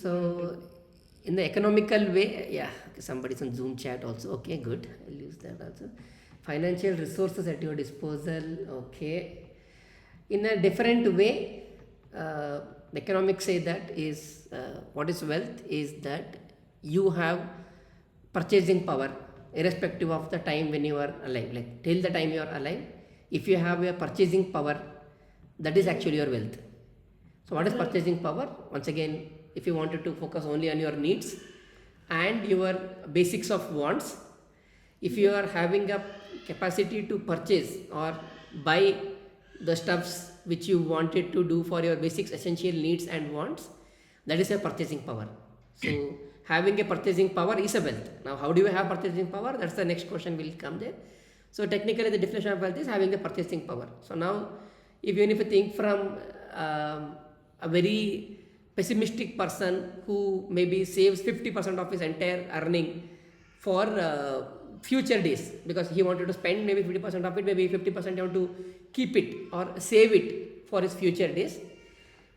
So, in the economical way, yeah, okay, somebody's on Zoom chat also. Okay, good. I'll use that also. Financial resources at your disposal. Okay. In a different way, the economics say that is what is wealth is that you have purchasing power irrespective of the time when you are alive. Like till the time you are alive, if you have a purchasing power, that is actually your wealth. So, what is purchasing power? Once again, if you wanted to focus only on your needs and your basics of wants, if you are having a capacity to purchase or buy the stuffs which you wanted to do for your basics, essential needs and wants, that is a purchasing power. So, having a purchasing power is a wealth. Now, how do you have purchasing power? That's the next question will come there. So, technically, the definition of wealth is having the purchasing power. So, now, even if you think from a very pessimistic person who maybe saves 50% of his entire earning for future days because he wanted to spend maybe 50% of it, maybe 50% he want to keep it or save it for his future days.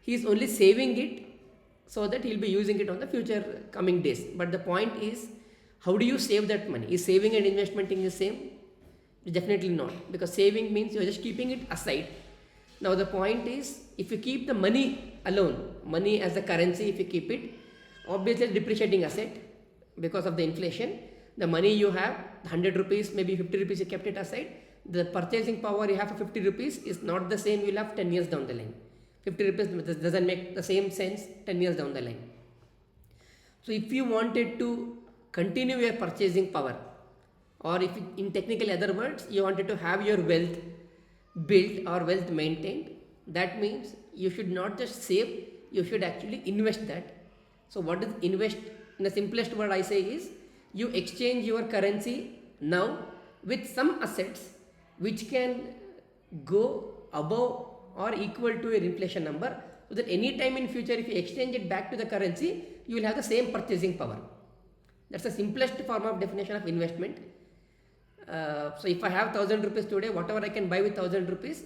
He is only saving it so that he will be using it on the future coming days. But the point is, how do you save that money? Is saving and investment in the same? Definitely not, because saving means you are just keeping it aside. Now the point is, if you keep the money alone, money as a currency, if you keep it, obviously depreciating asset because of the inflation. The money you have, 100 rupees, maybe 50 rupees you kept it aside, the purchasing power you have for 50 rupees is not the same you will have 10 years down the line. 50 rupees doesn't make the same sense 10 years down the line. So if you wanted to continue your purchasing power, or if in technical other words, you wanted to have your wealth built or wealth maintained, that means you should not just save, you should actually invest that. So what is invest? In the simplest word I say is, you exchange your currency now with some assets which can go above or equal to your inflation number, so that any time in future if you exchange it back to the currency, you will have the same purchasing power. That's the simplest form of definition of investment. So if I have 1000 rupees today, whatever I can buy with 1000 rupees,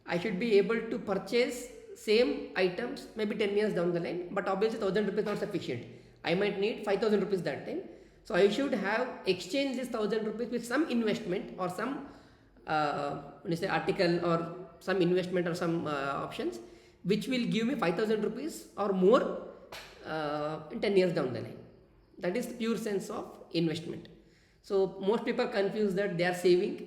I should be able to purchase same items maybe 10 years down the line, but obviously 1000 rupees not sufficient. I might need 5000 rupees that time. So I should have exchanged this 1000 rupees with some investment or some when you say article or some investment or some options which will give me 5000 rupees or more in 10 years down the line. That is the pure sense of investment. So most people confuse that they are saving,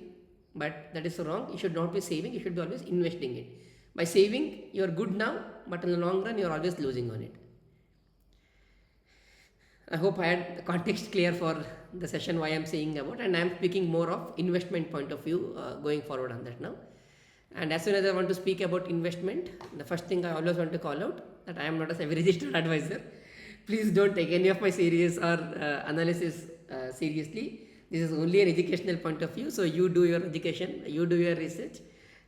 but that is wrong. You should not be saving, you should be always investing it. By saving, you are good now, but in the long run, you are always losing on it. I hope I had the context clear for the session why I am saying about, and I am speaking more of investment point of view going forward on that now. And as soon as I want to speak about investment, the first thing I always want to call out that I am not a registered advisor. Please don't take any of my series or analysis seriously. This is only an educational point of view. So you do your education, you do your research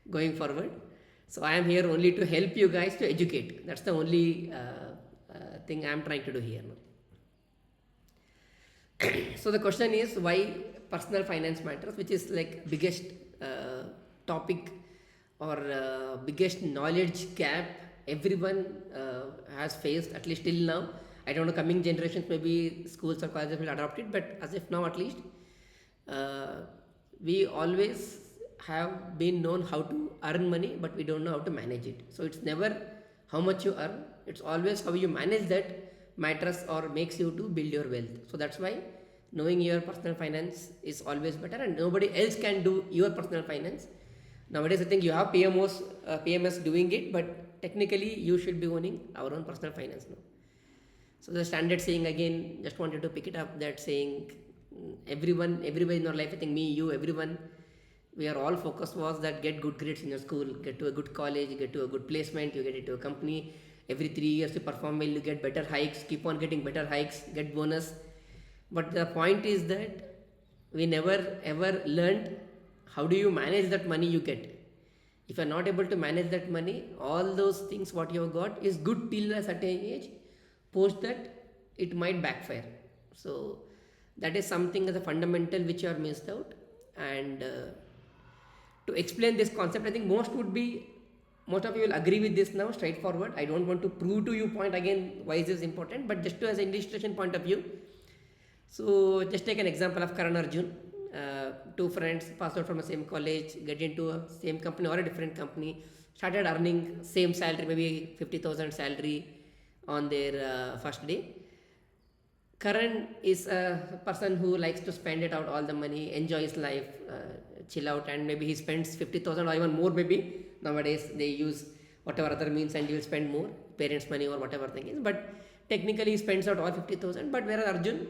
going forward. So I am here only to help you guys to educate. That's the only thing I am trying to do here now. So the question is why personal finance matters, which is like biggest topic or biggest knowledge gap everyone has faced, at least till now. I don't know, coming generations maybe schools or colleges will adopt it, but as if now at least we always have been known how to earn money, but we don't know how to manage it. So it's never how much you earn, it's always how you manage that matters or makes you to build your wealth. So that's why knowing your personal finance is always better, and nobody else can do your personal finance. Nowadays I think you have PMS doing it, but technically you should be owning our own personal finance now. So the standard saying, again, just wanted to pick it up, that saying everybody in our life, I think me, you, everyone, we are all focused was that get good grades in your school, get to a good college, get to a good placement, you get into a company, every 3 years you perform well, you get better hikes, keep on getting better hikes, get bonus. But the point is that we never ever learned how do you manage that money you get. If you are not able to manage that money, all those things what you have got is good till a certain age, post that it might backfire. So that is something as a fundamental which you are missed out. And to explain this concept, I think most would be Most of you will agree with this now, straightforward. I don't want to prove to you point again why is this important, but just to as an illustration point of view. So just take an example of Karan Arjun. Two friends passed out from the same college, get into a same company or a different company, started earning same salary, maybe 50,000 salary on their first day. Karan is a person who likes to spend it out all the money, enjoy his life, chill out, and maybe he spends 50,000 or even more. Maybe nowadays they use whatever other means and he will spend more, parents' money or whatever thing is. But technically he spends out all 50,000. But whereas Arjun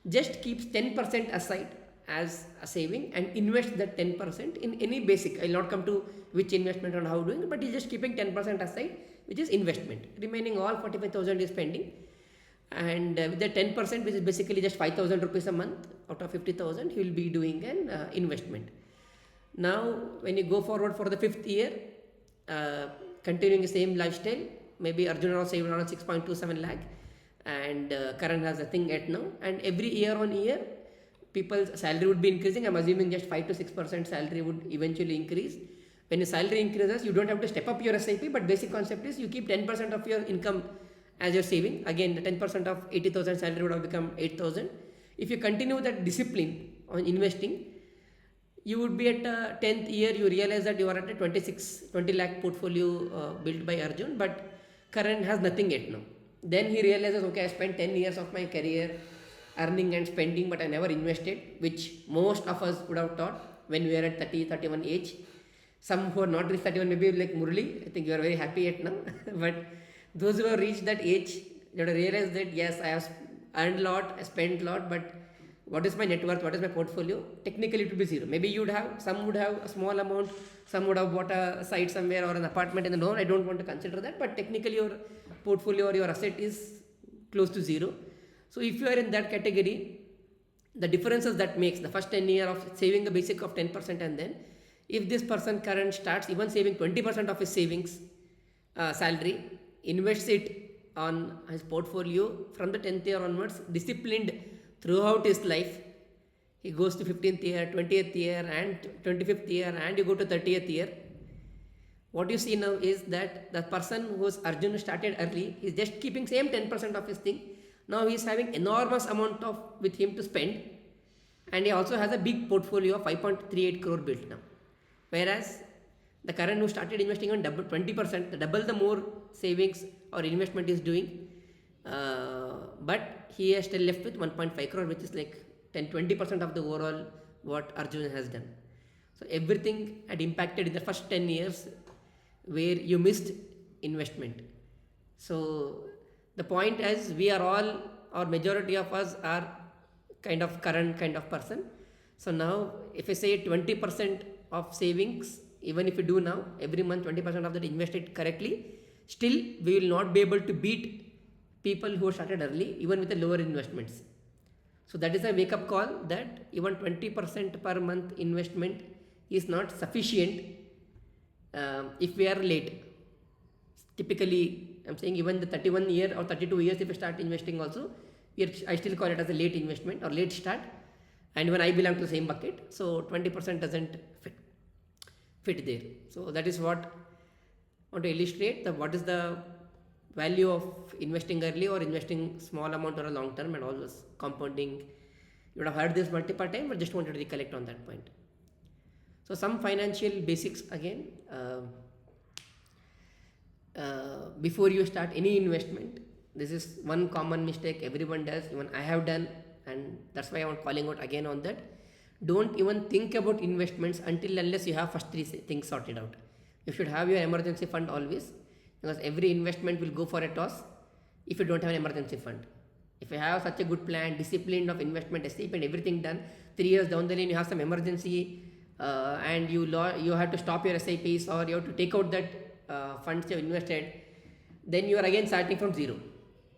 just keeps 10% aside as a saving and invests that 10% in any basic. I will not come to which investment and how doing, but he's just keeping 10% aside, which is investment. Remaining all 45,000 is spending. And with the 10%, which is basically just 5,000 rupees a month out of 50,000, he will be doing an investment. Now, when you go forward for the 5th year, continuing the same lifestyle, maybe Arjuna was saving around 6.27 lakh, and Karan has a thing at now. And every year on year, people's salary would be increasing. I'm assuming just 5 to 6% salary would eventually increase. When your salary increases, you don't have to step up your SIP, but basic concept is you keep 10% of your income as you're saving. Again, the 10% of 80,000 salary would have become 8,000. If you continue that discipline on investing, you would be at 10th year, you realize that you are at a 20 lakh portfolio built by Arjun, but Karan has nothing yet now. Then he realizes, okay, I spent 10 years of my career earning and spending, but I never invested, which most of us would have thought when we are at 30, 31 age. Some who are not reached 31, maybe like Murali, I think you are very happy yet now. But those who have reached that age, they have to realize that yes, I have earned a lot, I spent a lot, but what is my net worth, what is my portfolio? Technically it would be zero. Maybe you would have, some would have a small amount, some would have bought a site somewhere or an apartment in the north. I don't want to consider that, but technically your portfolio or your asset is close to zero. So if you are in that category, the differences that makes the first 10 years of saving a basic of 10%, and then if this person current starts even saving 20% of his savings salary, invests it on his portfolio from the 10th year onwards, disciplined throughout his life, he goes to 15th year, 20th year and 25th year, and you go to 30th year. What you see now is that the person who's Arjun started early, he's just keeping same 10% of his thing. Now he is having enormous amount of with him to spend, and he also has a big portfolio of 5.38 crore built now. Whereas the Karan who started investing on double 20%, double the more savings or investment is doing, but he is still left with 1.5 crore, which is like 10-20% of the overall what Arjun has done. So everything had impacted in the first 10 years where you missed investment. So the point is, we are all, or majority of us are kind of current kind of person. So now if I say 20% of savings, even if you do now every month 20% of that invested correctly, still we will not be able to beat people who started early even with the lower investments. So that is a wake up call that even 20% per month investment is not sufficient if we are late. Typically, I'm saying even the 31 year or 32 years if you start investing also, I still call it as a late investment or late start, and even I belong to the same bucket, so 20% doesn't fit there. So that is what I want to illustrate, what is the value of investing early or investing small amount or a long term, and always compounding. You would have heard this multiple times, but just wanted to recollect on that point. So some financial basics again. Before you start any investment, this is one common mistake everyone does, even I have done, and that's why I'm calling out again on that. Don't even think about investments unless you have first three things sorted out. You should have your emergency fund always, because every investment will go for a toss if you don't have an emergency fund. If you have such a good plan, discipline of investment, SIP and everything done, 3 years down the line you have some emergency and you have to stop your SIPs or you have to take out that funds you have invested, then you are again starting from zero.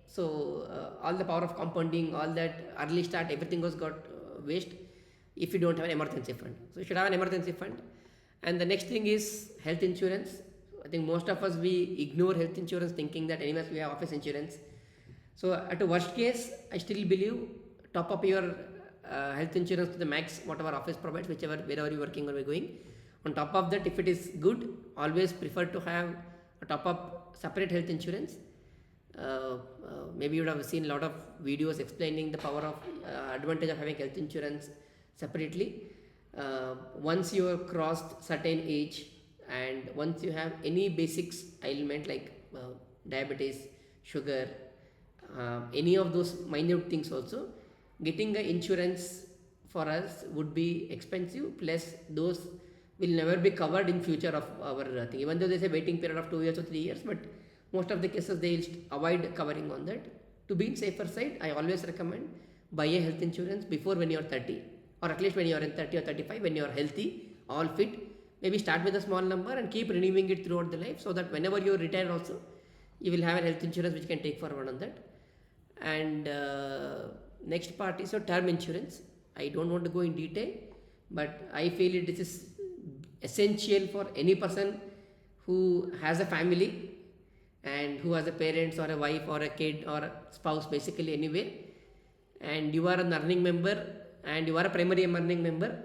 So all the power of compounding, all that early start, everything was got waste if you don't have an emergency fund. So you should have an emergency fund. And the next thing is health insurance. I think most of us, we ignore health insurance thinking that anyways we have office insurance. So at a worst case, I still believe top up your health insurance to the max whatever office provides, wherever you're working or going. On top of that, if it is good, always prefer to have a top up separate health insurance. Maybe you would have seen a lot of videos explaining the power of advantage of having health insurance separately. Once you have crossed certain age and once you have any basics ailment like diabetes, sugar, any of those minute things also, getting the insurance for us would be expensive, plus those will never be covered in future of our thing, even though there's a waiting period of 2 years or 3 years, but most of the cases they will avoid covering on that. To be in safer side, I always recommend buy a health insurance before when you are 30, or at least when you are in 30 or 35, when you are healthy, all fit. Maybe start with a small number and keep renewing it throughout the life, so that whenever you retire also, you will have a health insurance which can take forward on that. And next part is your term insurance. I don't want to go in detail, but I feel it is essential for any person who has a family and who has a parents or a wife or a kid or a spouse, basically anywhere, and you are an earning member and you are a primary earning member.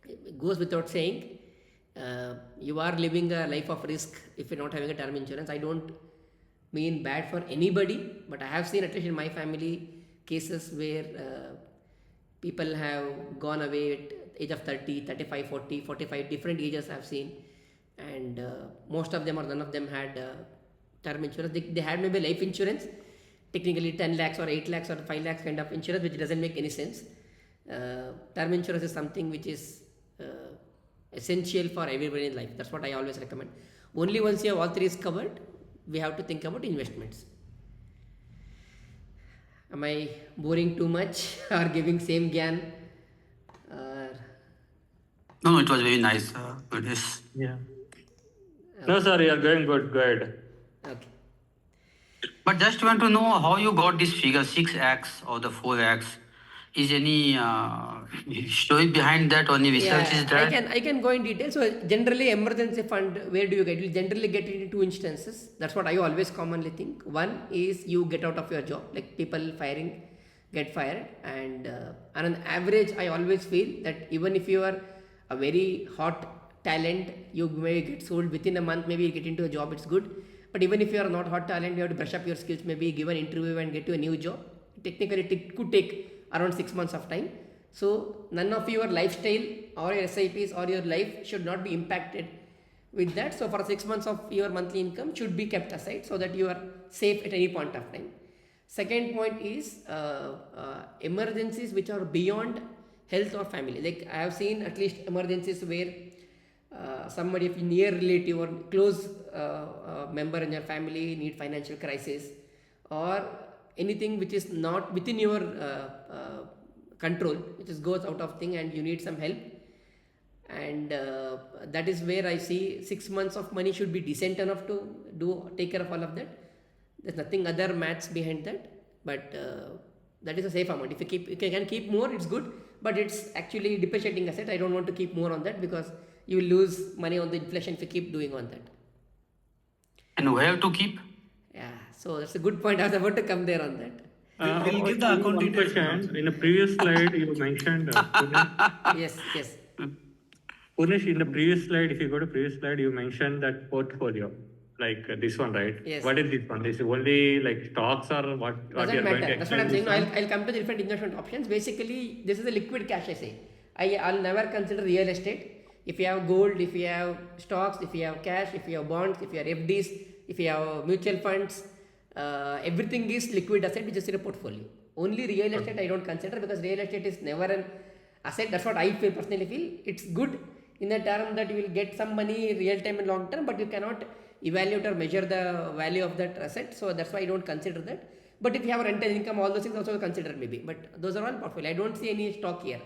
It goes without saying, you are living a life of risk if you're not having a term insurance. I don't mean bad for anybody, but I have seen, at least in my family, cases where people have gone away at age of 30, 35, 40, 45, different ages I've seen, and most of them or none of them had term insurance. They had maybe life insurance, technically 10 lakhs or 8 lakhs or 5 lakhs kind of insurance, which doesn't make any sense. Term insurance is something which is essential for everybody in life. That's what I always recommend. Only once you have all three is covered, we have to think about investments. Am I boring too much or giving same gyan? No, it was very nice. Poornesh. Yeah. No, sir, you are going good. Good. Okay. But just want to know how you got this figure 6x or the 4x. Is any story behind that or any research is Yeah, there? I can go in detail. So generally, emergency fund, where do you get? You generally get it in two instances. That's what I always commonly think. One is you get out of your job, like people get fired, and on an average, I always feel that even if you are a very hot talent, you may get sold within a month. Maybe you get into a job, it's good. But even if you are not hot talent, you have to brush up your skills. Maybe give an interview and get to a new job. Technically, it could take around 6 months of time. So none of your lifestyle or your SIPs or your life should not be impacted with that. So for 6 months of your monthly income should be kept aside so that you are safe at any point of time. Second point is emergencies which are beyond health or family. Like I have seen at least emergencies where somebody, if near relative or close member in your family need financial crisis, or anything which is not within your control, which is goes out of thing and you need some help, and that is where I see 6 months of money should be decent enough to take care of all of that. There's nothing other maths behind that, but that is a safe amount. If you can keep more, it's good, but it's actually depreciating asset. I don't want to keep more on that because you will lose money on the inflation if you keep doing on that. And where to keep? Yeah, so that's a good point. I was about to come there on that. We'll give the account One details. question. In the previous slide, you mentioned. Yes. Poornesh, in the previous slide, if you go to previous slide, you mentioned that portfolio, like this one, right? Yes. What is this one? Is it only like stocks or what? Doesn't you're going matter. to That's what I'm explain saying. this No, I'll come to the different investment options. Basically, this is a liquid cash, I say. I'll never consider real estate. If you have gold, if you have stocks, if you have cash, if you have bonds, if you have FDs, if you have mutual funds, everything is liquid asset which is in a portfolio. Only real estate I don't consider, because real estate is never an asset. That's what I personally feel. It's good in the term that you will get some money real time and long term, but you cannot evaluate or measure the value of that asset. So that's why I don't consider that. But if you have rental income, all those things also consider maybe. But those are all portfolio. I don't see any stock here.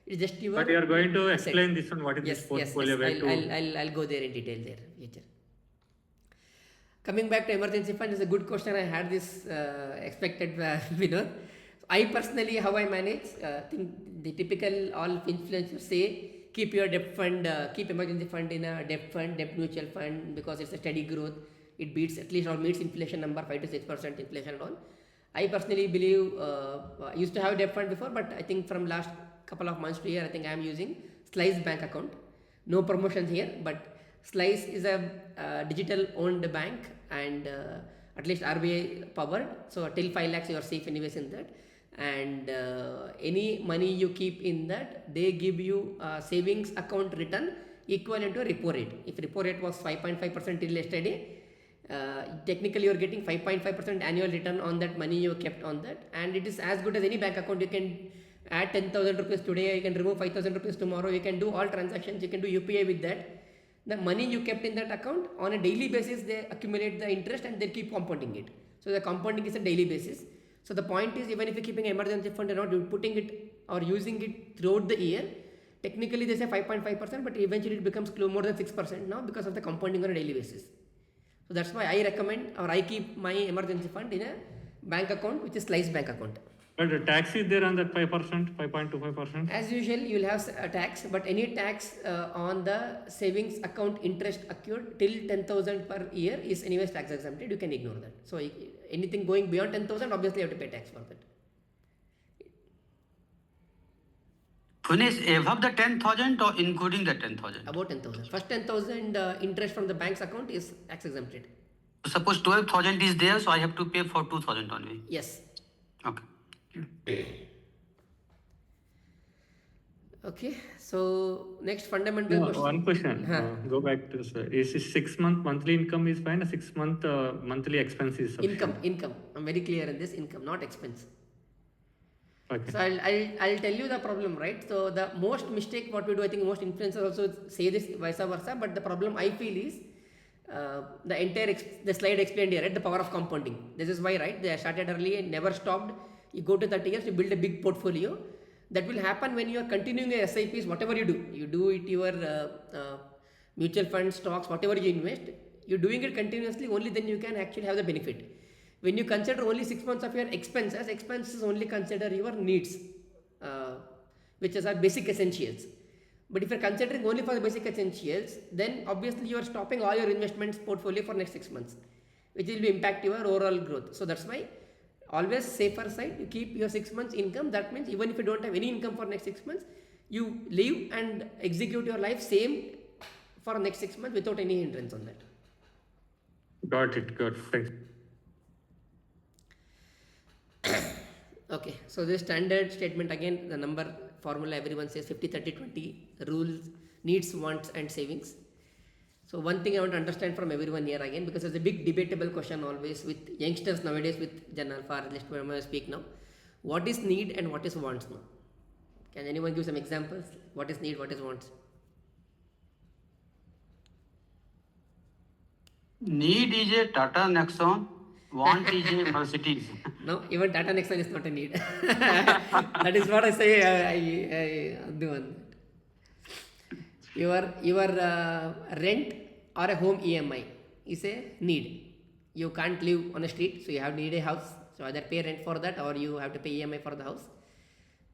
It's just your. But you are going to assets. explain this one. What is this portfolio? I'll go there in detail there. Future. Coming back to emergency fund is a good question. I had this expected Vinod. So I personally, how I manage, think the typical all influencers say, keep your debt fund, keep emergency fund in a debt fund, debt mutual fund, because it's a steady growth. It beats at least or meets inflation number 5 to 6% inflation and all. I personally believe I used to have a debt fund before, but I think from last couple of months to year, I think I am using Slice bank account. No promotions here, but Slice is a digital owned bank and at least RBI powered. So till 5 lakhs you are safe anyways in that. And any money you keep in that, they give you savings account return equivalent to a repo rate. If repo rate was 5.5% till yesterday, technically you are getting 5.5% annual return on that money you kept on that, and it is as good as any bank account. You can add 10,000 rupees today, you can remove 5,000 rupees tomorrow, you can do all transactions, you can do UPI with that. The money you kept in that account, on a daily basis they accumulate the interest and they keep compounding it. So the compounding is a daily basis. So the point is, even if you're keeping emergency fund and not putting it or using it throughout the year, technically they say 5.5%, but eventually it becomes more than 6% now because of the compounding on a daily basis. So that's why I recommend, or I keep my emergency fund in a bank account which is Slice bank account. But the tax is there on that 5%, 5.25%? As usual, you will have a tax, but any tax on the savings account interest accrued till 10,000 per year is anyways tax exempted. You can ignore that. So anything going beyond 10,000, obviously you have to pay tax for that. Punesh, above the 10,000 or including the 10,000? About 10,000. First 10,000 interest from the bank's account is tax exempted. So suppose 12,000 is there, so I have to pay for 2,000 only. Yes. Okay. Okay. So next fundamental No, question. one question. Go back to this. Is this 6-month monthly income is fine? A 6-month monthly expense is sufficient? Income. I'm very clear in this. Income, not expense. Okay. So I'll tell you the problem, right? So the most mistake what we do, I think most influencers also say this vice versa, but the problem I feel is the entire the slide explained here, right? The power of compounding. This is why, right? They started early and never stopped. You go to 30 years, you build a big portfolio. That will happen when you are continuing your SIPs, whatever you do. You do it your mutual funds, stocks, whatever you invest. You're doing it continuously. Only then you can actually have the benefit. When you consider only 6 months of your expenses only consider your needs, which is our basic essentials. But if you're considering only for the basic essentials, then obviously you are stopping all your investments portfolio for next 6 months, which will impact your overall growth. So that's why always safer side, you keep your 6 months income. That means even if you don't have any income for next 6 months, you live and execute your life same for next 6 months without any hindrance on that. Got it. Good. Thanks. Okay, so this standard statement again, the number formula everyone says 50, 30, 20 rules, needs, wants and savings. So one thing I want to understand from everyone here again, because it's a big debatable question always with youngsters nowadays, with Gen Alpha, at least when I speak now. What is need and what is wants now? Can anyone give some examples? What is need, what is wants? Need is a Tata Nexon, want is a Mercedes. No, even Tata Nexon is not a need. That is what I say. I do on that. Your rent or a home EMI is a need. You can't live on a street, so you have to need a house. So either pay rent for that or you have to pay EMI for the house.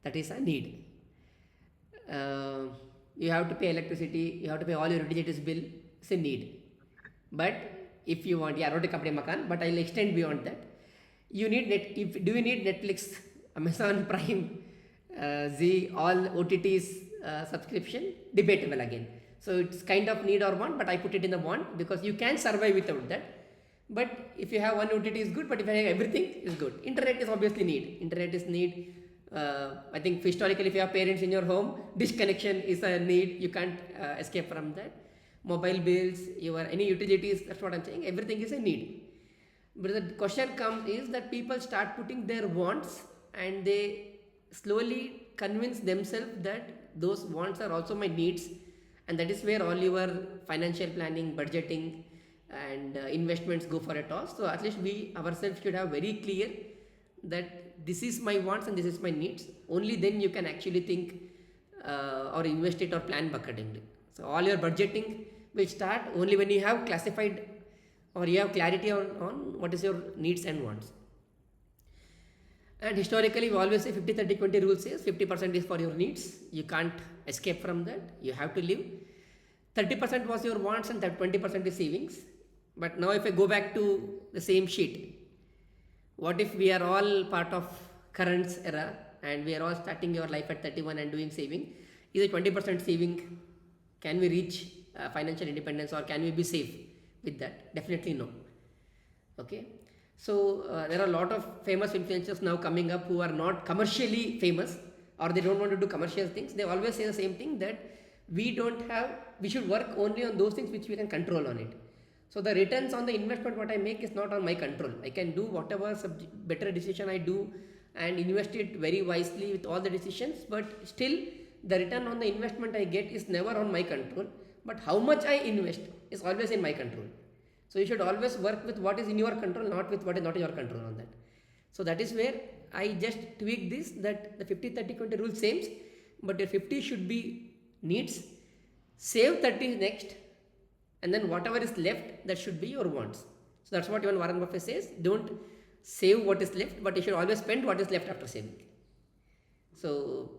That is a need. You have to pay electricity. You have to pay all your utilities bill. It's a need. But if you want, yeah, roti kapde makan, but I'll extend beyond that. You need do you need Netflix, Amazon Prime, Z, all OTTs subscription? Debatable again. So it's kind of need or want, but I put it in the want because you can survive without that. But if you have one OTT is good, but if you have everything is good. Internet is obviously need. Internet is need. I think historically, if you have parents in your home, dish connection is a need. You can't escape from that. Mobile bills, any utilities, that's what I'm saying. Everything is a need. But the question comes is that people start putting their wants and they slowly convince themselves that those wants are also my needs, and that is where all your financial planning, budgeting and investments go for a toss. So at least we ourselves should have very clear that this is my wants and this is my needs. Only then you can actually think or invest it or plan accordingly. So all your budgeting will start only when you have classified or you have clarity on what is your needs and wants. And historically, we always say 50, 30, 20 rule says 50% is for your needs. You can't escape from that. You have to live. 30% was your wants and 20% is savings. But now if I go back to the same sheet, what if we are all part of current era and we are all starting your life at 31 and doing saving? Is a 20% saving Can we reach financial independence, or can we be safe with that? Definitely no. Okay, so there are a lot of famous influencers now coming up who are not commercially famous, or they don't want to do commercial things. They always say the same thing, that we should work only on those things which we can control on it. So the returns on the investment what I make is not on my control. I can do whatever better decision I do and invest it very wisely with all the decisions, but still the return on the investment I get is never on my control. But how much I invest is always in my control. So you should always work with what is in your control, not with what is not in your control on that. So that is where I just tweak this, that the 50-30-20 rule same, but your 50 should be needs, save 30 next, and then whatever is left, that should be your wants. So that's what even Warren Buffett says, don't save what is left, but you should always spend what is left after saving. So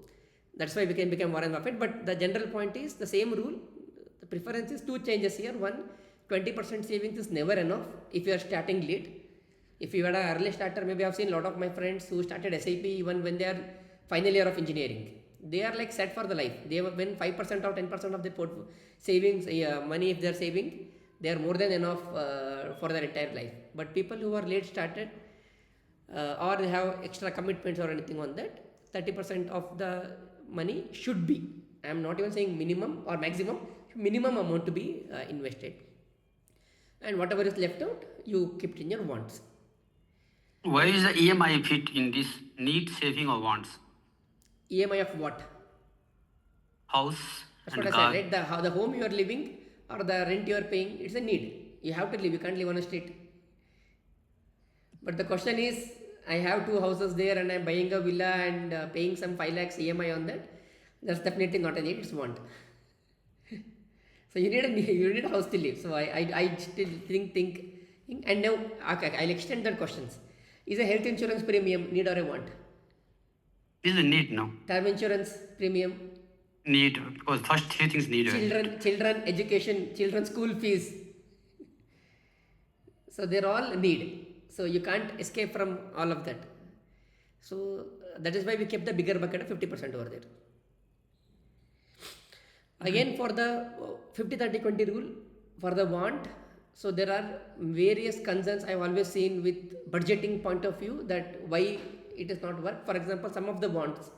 that's why we can become Warren Buffett. But the general point is the same rule. The preference is two changes here. One, 20% savings is never enough if you are starting late. If you are an early starter, maybe I've seen a lot of my friends who started SAP even when they are final year of engineering. They are like set for the life. They have when 5% or 10% of their savings, money if they are saving, they are more than enough for their entire life. But people who are late started or they have extra commitments or anything on that, 30% of the money should be, I am not even saying minimum or maximum, minimum amount to be invested. And whatever is left out, you keep it in your wants. Where is the EMI fit in this need, saving, or wants? EMI of what? House That's and what I car. said, right? The home you are living or the rent you are paying, it's a need. You have to live, you can't live on a street. But the question is, I have 2 houses there and I'm buying a villa and paying some 5 lakhs EMI on that. That's definitely not a need, it's want. So you need a house to live. So I still think, and now okay, I'll extend that questions. Is a health insurance premium need or a want? This is a need now. Term insurance premium, Need, because first 3 things need. children education, children's school fees. So they're all need. So you can't escape from all of that. So that is why we kept the bigger bucket of 50% over there. Again, for the 50-30-20 rule, for the want, so there are various concerns I have always seen with budgeting point of view, that why it does not work. For example, some of the wants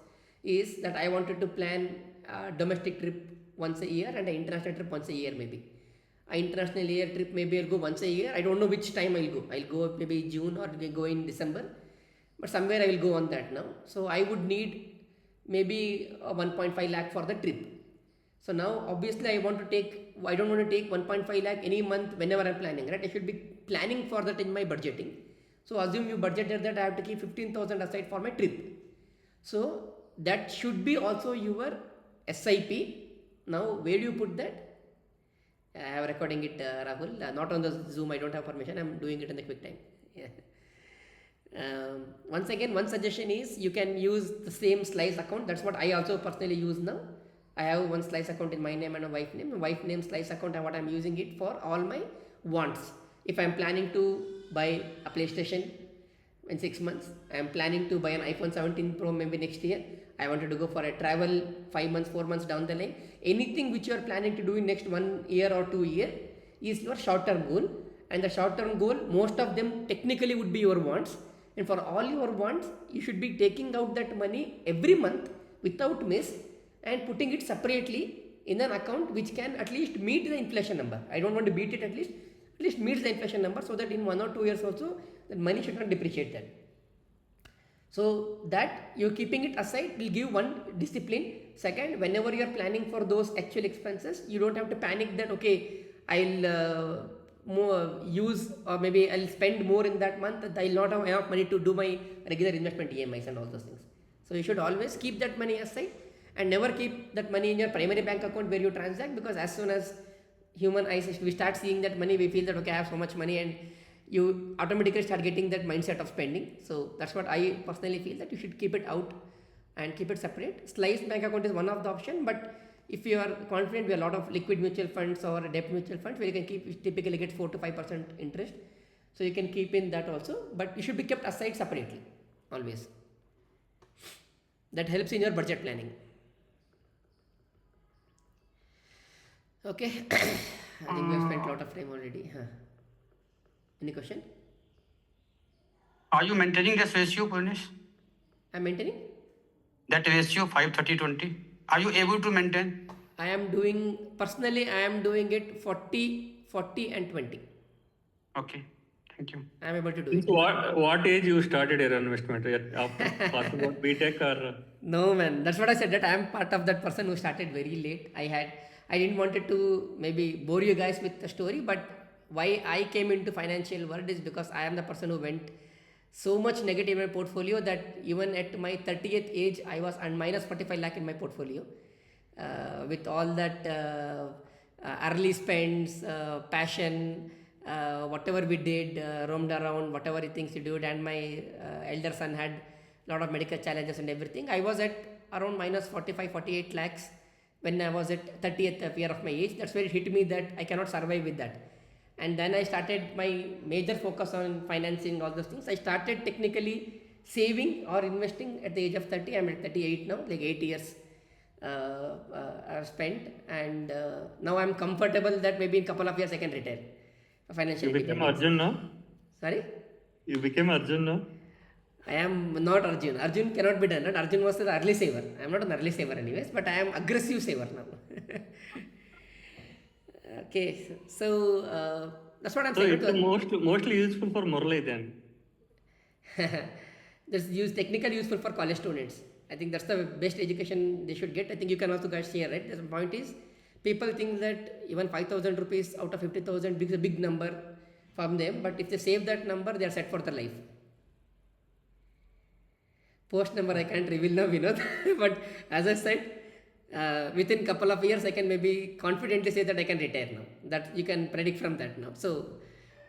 is that I wanted to plan a domestic trip once a year and an international trip once a year maybe. An international year trip maybe I'll go once a year. I don't know which time I'll go. I'll go maybe June or I'll go in December. But somewhere I will go on that now. So I would need maybe 1.5 lakh for the trip. So now obviously I don't want to take 1.5 lakh any month whenever I'm planning, right? I should be planning for that in my budgeting. So assume you budgeted that I have to keep 15,000 aside for my trip. So that should be also your SIP. Now where do you put that? I have recording it, Rahul. Not on the Zoom, I don't have permission. I'm doing it in the quick time. Yeah. Once again, one suggestion is you can use the same slice account. That's what I also personally use now. I have one slice account in my name and a wife name. My wife name slice account, and what I'm using it for all my wants. If I'm planning to buy a PlayStation in 6 months, I'm planning to buy an iPhone 17 Pro maybe next year. I wanted to go for a travel 5 months, 4 months down the line. Anything which you are planning to do in next 1 year or 2 years is your short-term goal. And the short-term goal, most of them technically would be your wants. And for all your wants, you should be taking out that money every month without miss and putting it separately in an account which can at least meet the inflation number. I don't want to beat it, at least meets the inflation number, so that in 1 or 2 years also that money should not depreciate that. So that you're keeping it aside will give one discipline. Second, whenever you are planning for those actual expenses, you don't have to panic that okay, I'll use or maybe I'll spend more in that month, that I'll not have enough money to do my regular investment EMIs and all those things. So you should always keep that money aside and never keep that money in your primary bank account where you transact, because as soon as human eyes, we start seeing that money, we feel that okay, I have so much money, and you automatically start getting that mindset of spending. So that's what I personally feel, that you should keep it out and keep it separate. Sliced bank account is one of the option, but if you are confident, we have a lot of liquid mutual funds or debt mutual funds where you can typically get 4 to 5% interest. So you can keep in that also, but it should be kept aside separately always. That helps in your budget planning. Okay. I think we have spent a lot of time already. Huh. Any question? Are you maintaining this ratio, Poornesh? I'm maintaining. That ratio 5-30-20? Are you able to maintain? I am doing, personally, I am doing it 40, 40 and 20. Okay, thank you. I am able to do Since it. what age you started your investment? After passing out BTech or? No man, that's what I said, that I am part of that person who started very late. I didn't wanted to maybe bore you guys with the story, but why I came into financial world is because I am the person who went so much negative in my portfolio that even at my 30th age, I was on minus 45 lakh in my portfolio. With all that early spends, passion, whatever we did, roamed around, whatever things we did, and my elder son had a lot of medical challenges and everything. I was at around minus 45, 48 lakhs when I was at 30th year of my age. That's where it hit me that I cannot survive with that. And then I started my major focus on financing, all those things. I started technically saving or investing at the age of 30. I'm at 38 now, like 8 years I've spent, and now I'm comfortable that maybe in a couple of years I can retire. Financial You became independence. Arjun now? Sorry? You became Arjun now? I am not Arjun. Arjun cannot be done. Right? Arjun was the early saver. I am not an early saver anyways, but I am aggressive saver now. Okay, so that's what I'm So saying. it's mostly useful for Murali then. That's technical useful for college students. I think that's the best education they should get. I think you can also guys share, right? The point is, people think that even 5,000 rupees out of 50,000 is a big number from them, but if they save that number, they are set for the life. Post number I can't reveal now, Vinod. But as I said, within couple of years, I can maybe confidently say that I can retire now. That you can predict from that now. So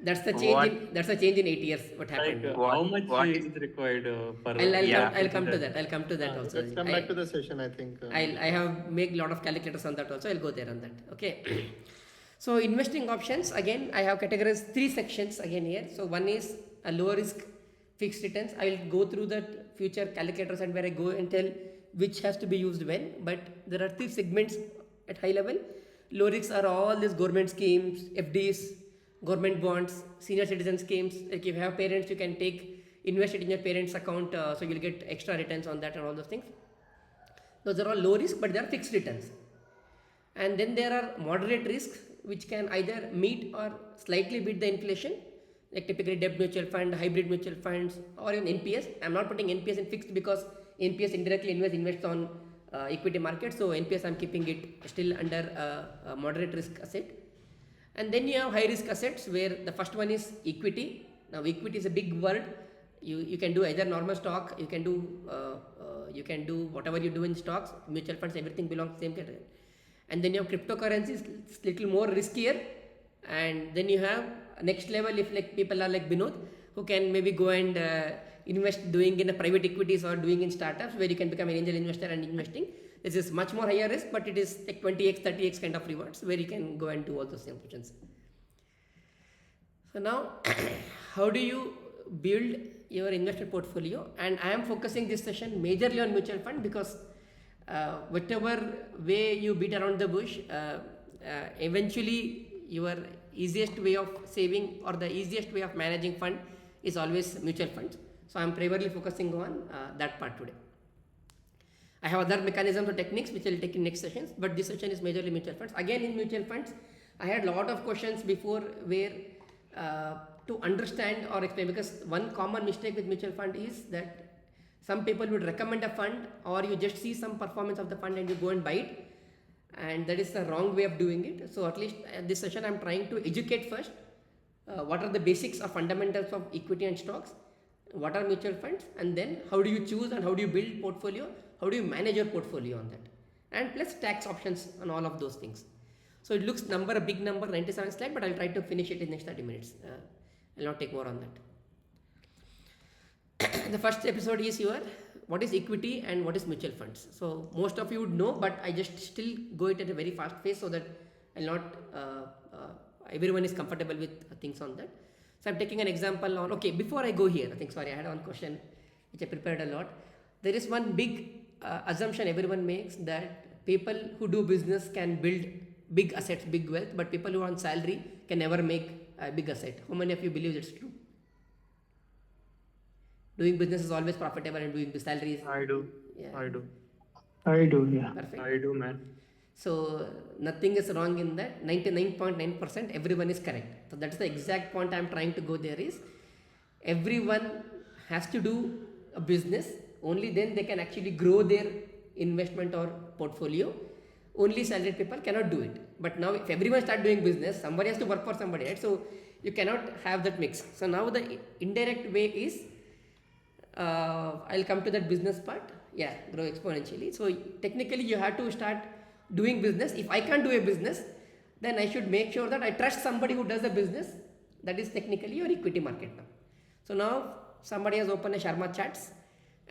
that's the change. That's the change in 8 years. What happened? Like What- how much what is required per? I'll come to that. I'll come to that also. Let's come back to the session, I think. I have made a lot of calculators on that also. I'll go there on that. Okay. So investing options, again, I have categorized 3 sections again here. So one is a low risk fixed returns. I will go through that future calculators and where I go and tell which has to be used when. But there are 3 segments at high level. Low risks are all these government schemes, FDs, government bonds, senior citizen schemes. Like if you have parents, you can invest it in your parents' account, so you'll get extra returns on that and all those things. Those are all low risk, but they are fixed returns. And then there are moderate risks, which can either meet or slightly beat the inflation, like typically debt mutual fund, hybrid mutual funds, or even NPS. I'm not putting NPS in fixed because NPS indirectly invests on equity market. So NPS I'm keeping it still under a moderate risk asset. And then you have high risk assets where the first one is equity. Now equity is a big word. You can do either normal stock, you can do whatever you do in stocks, mutual funds, everything belongs to the same category. And then you have cryptocurrencies, it's little more riskier. And then you have next level, if like people are like Binod, who can maybe go and invest doing in a private equities or doing in startups where you can become an angel investor and investing. This is much more higher risk, but it is like 20x, 30x kind of rewards where you can go and do all those options. So now, how do you build your investment portfolio? And I am focusing this session majorly on mutual fund because whatever way you beat around the bush, eventually your easiest way of saving or the easiest way of managing fund is always mutual funds. So I am primarily focusing on that part today. I have other mechanisms or techniques which I will take in next sessions, but this session is majorly mutual funds. Again, in mutual funds, I had a lot of questions before where to understand or explain, because one common mistake with mutual fund is that some people would recommend a fund or you just see some performance of the fund and you go and buy it, and that is the wrong way of doing it. So at least at this session I am trying to educate first what are the basics or fundamentals of equity and stocks, what are mutual funds, and then how do you choose and how do you build portfolio, how do you manage your portfolio on that, and plus tax options on all of those things. So it looks a big number, 97 slide, but I'll try to finish it in next 30 minutes. I'll not take more on that. The first episode is what is equity and what is mutual funds. So most of you would know, but I just still go it at a very fast pace so that I'll not everyone is comfortable with things on that. So I'm taking an example on, okay, before I go here, I had one question which I prepared a lot. There is one big assumption everyone makes that people who do business can build big assets, big wealth, but people who are on salary can never make a big asset. How many of you believe it's true? Doing business is always profitable and doing the salaries. I do. Yeah. I do. I do, yeah. Perfect. I do, man. So nothing is wrong in that. 99.9% everyone is correct. So that's the exact point I'm trying to go there is everyone has to do a business, only then they can actually grow their investment or portfolio. Only salaried people cannot do it. But now if everyone start doing business, somebody has to work for somebody, right? So you cannot have that mix. So now the indirect way is I'll come to that business part. Yeah, grow exponentially. So technically you have to start doing business. If I can't do a business, then I should make sure that I trust somebody who does a business. That is technically your equity market now. So now somebody has opened a Sharma Chats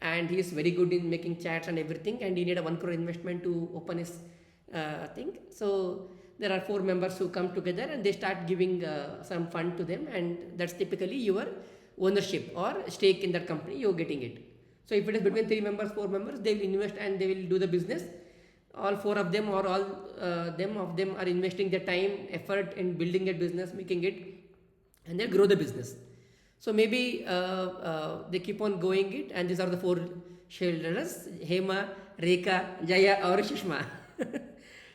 and he is very good in making chats and everything, and he need a 1 crore investment to open his thing. So there are 4 members who come together and they start giving some fund to them, and that's typically your ownership or stake in that company, you're getting it. So if it is between 3 members, 4 members, they will invest and they will do the business. All 4 of them or all them are investing their time, effort in building a business, making it, and they grow the business. So maybe they keep on going it, and these are the 4 shareholders: Hema, Rekha, Jaya or Shishma.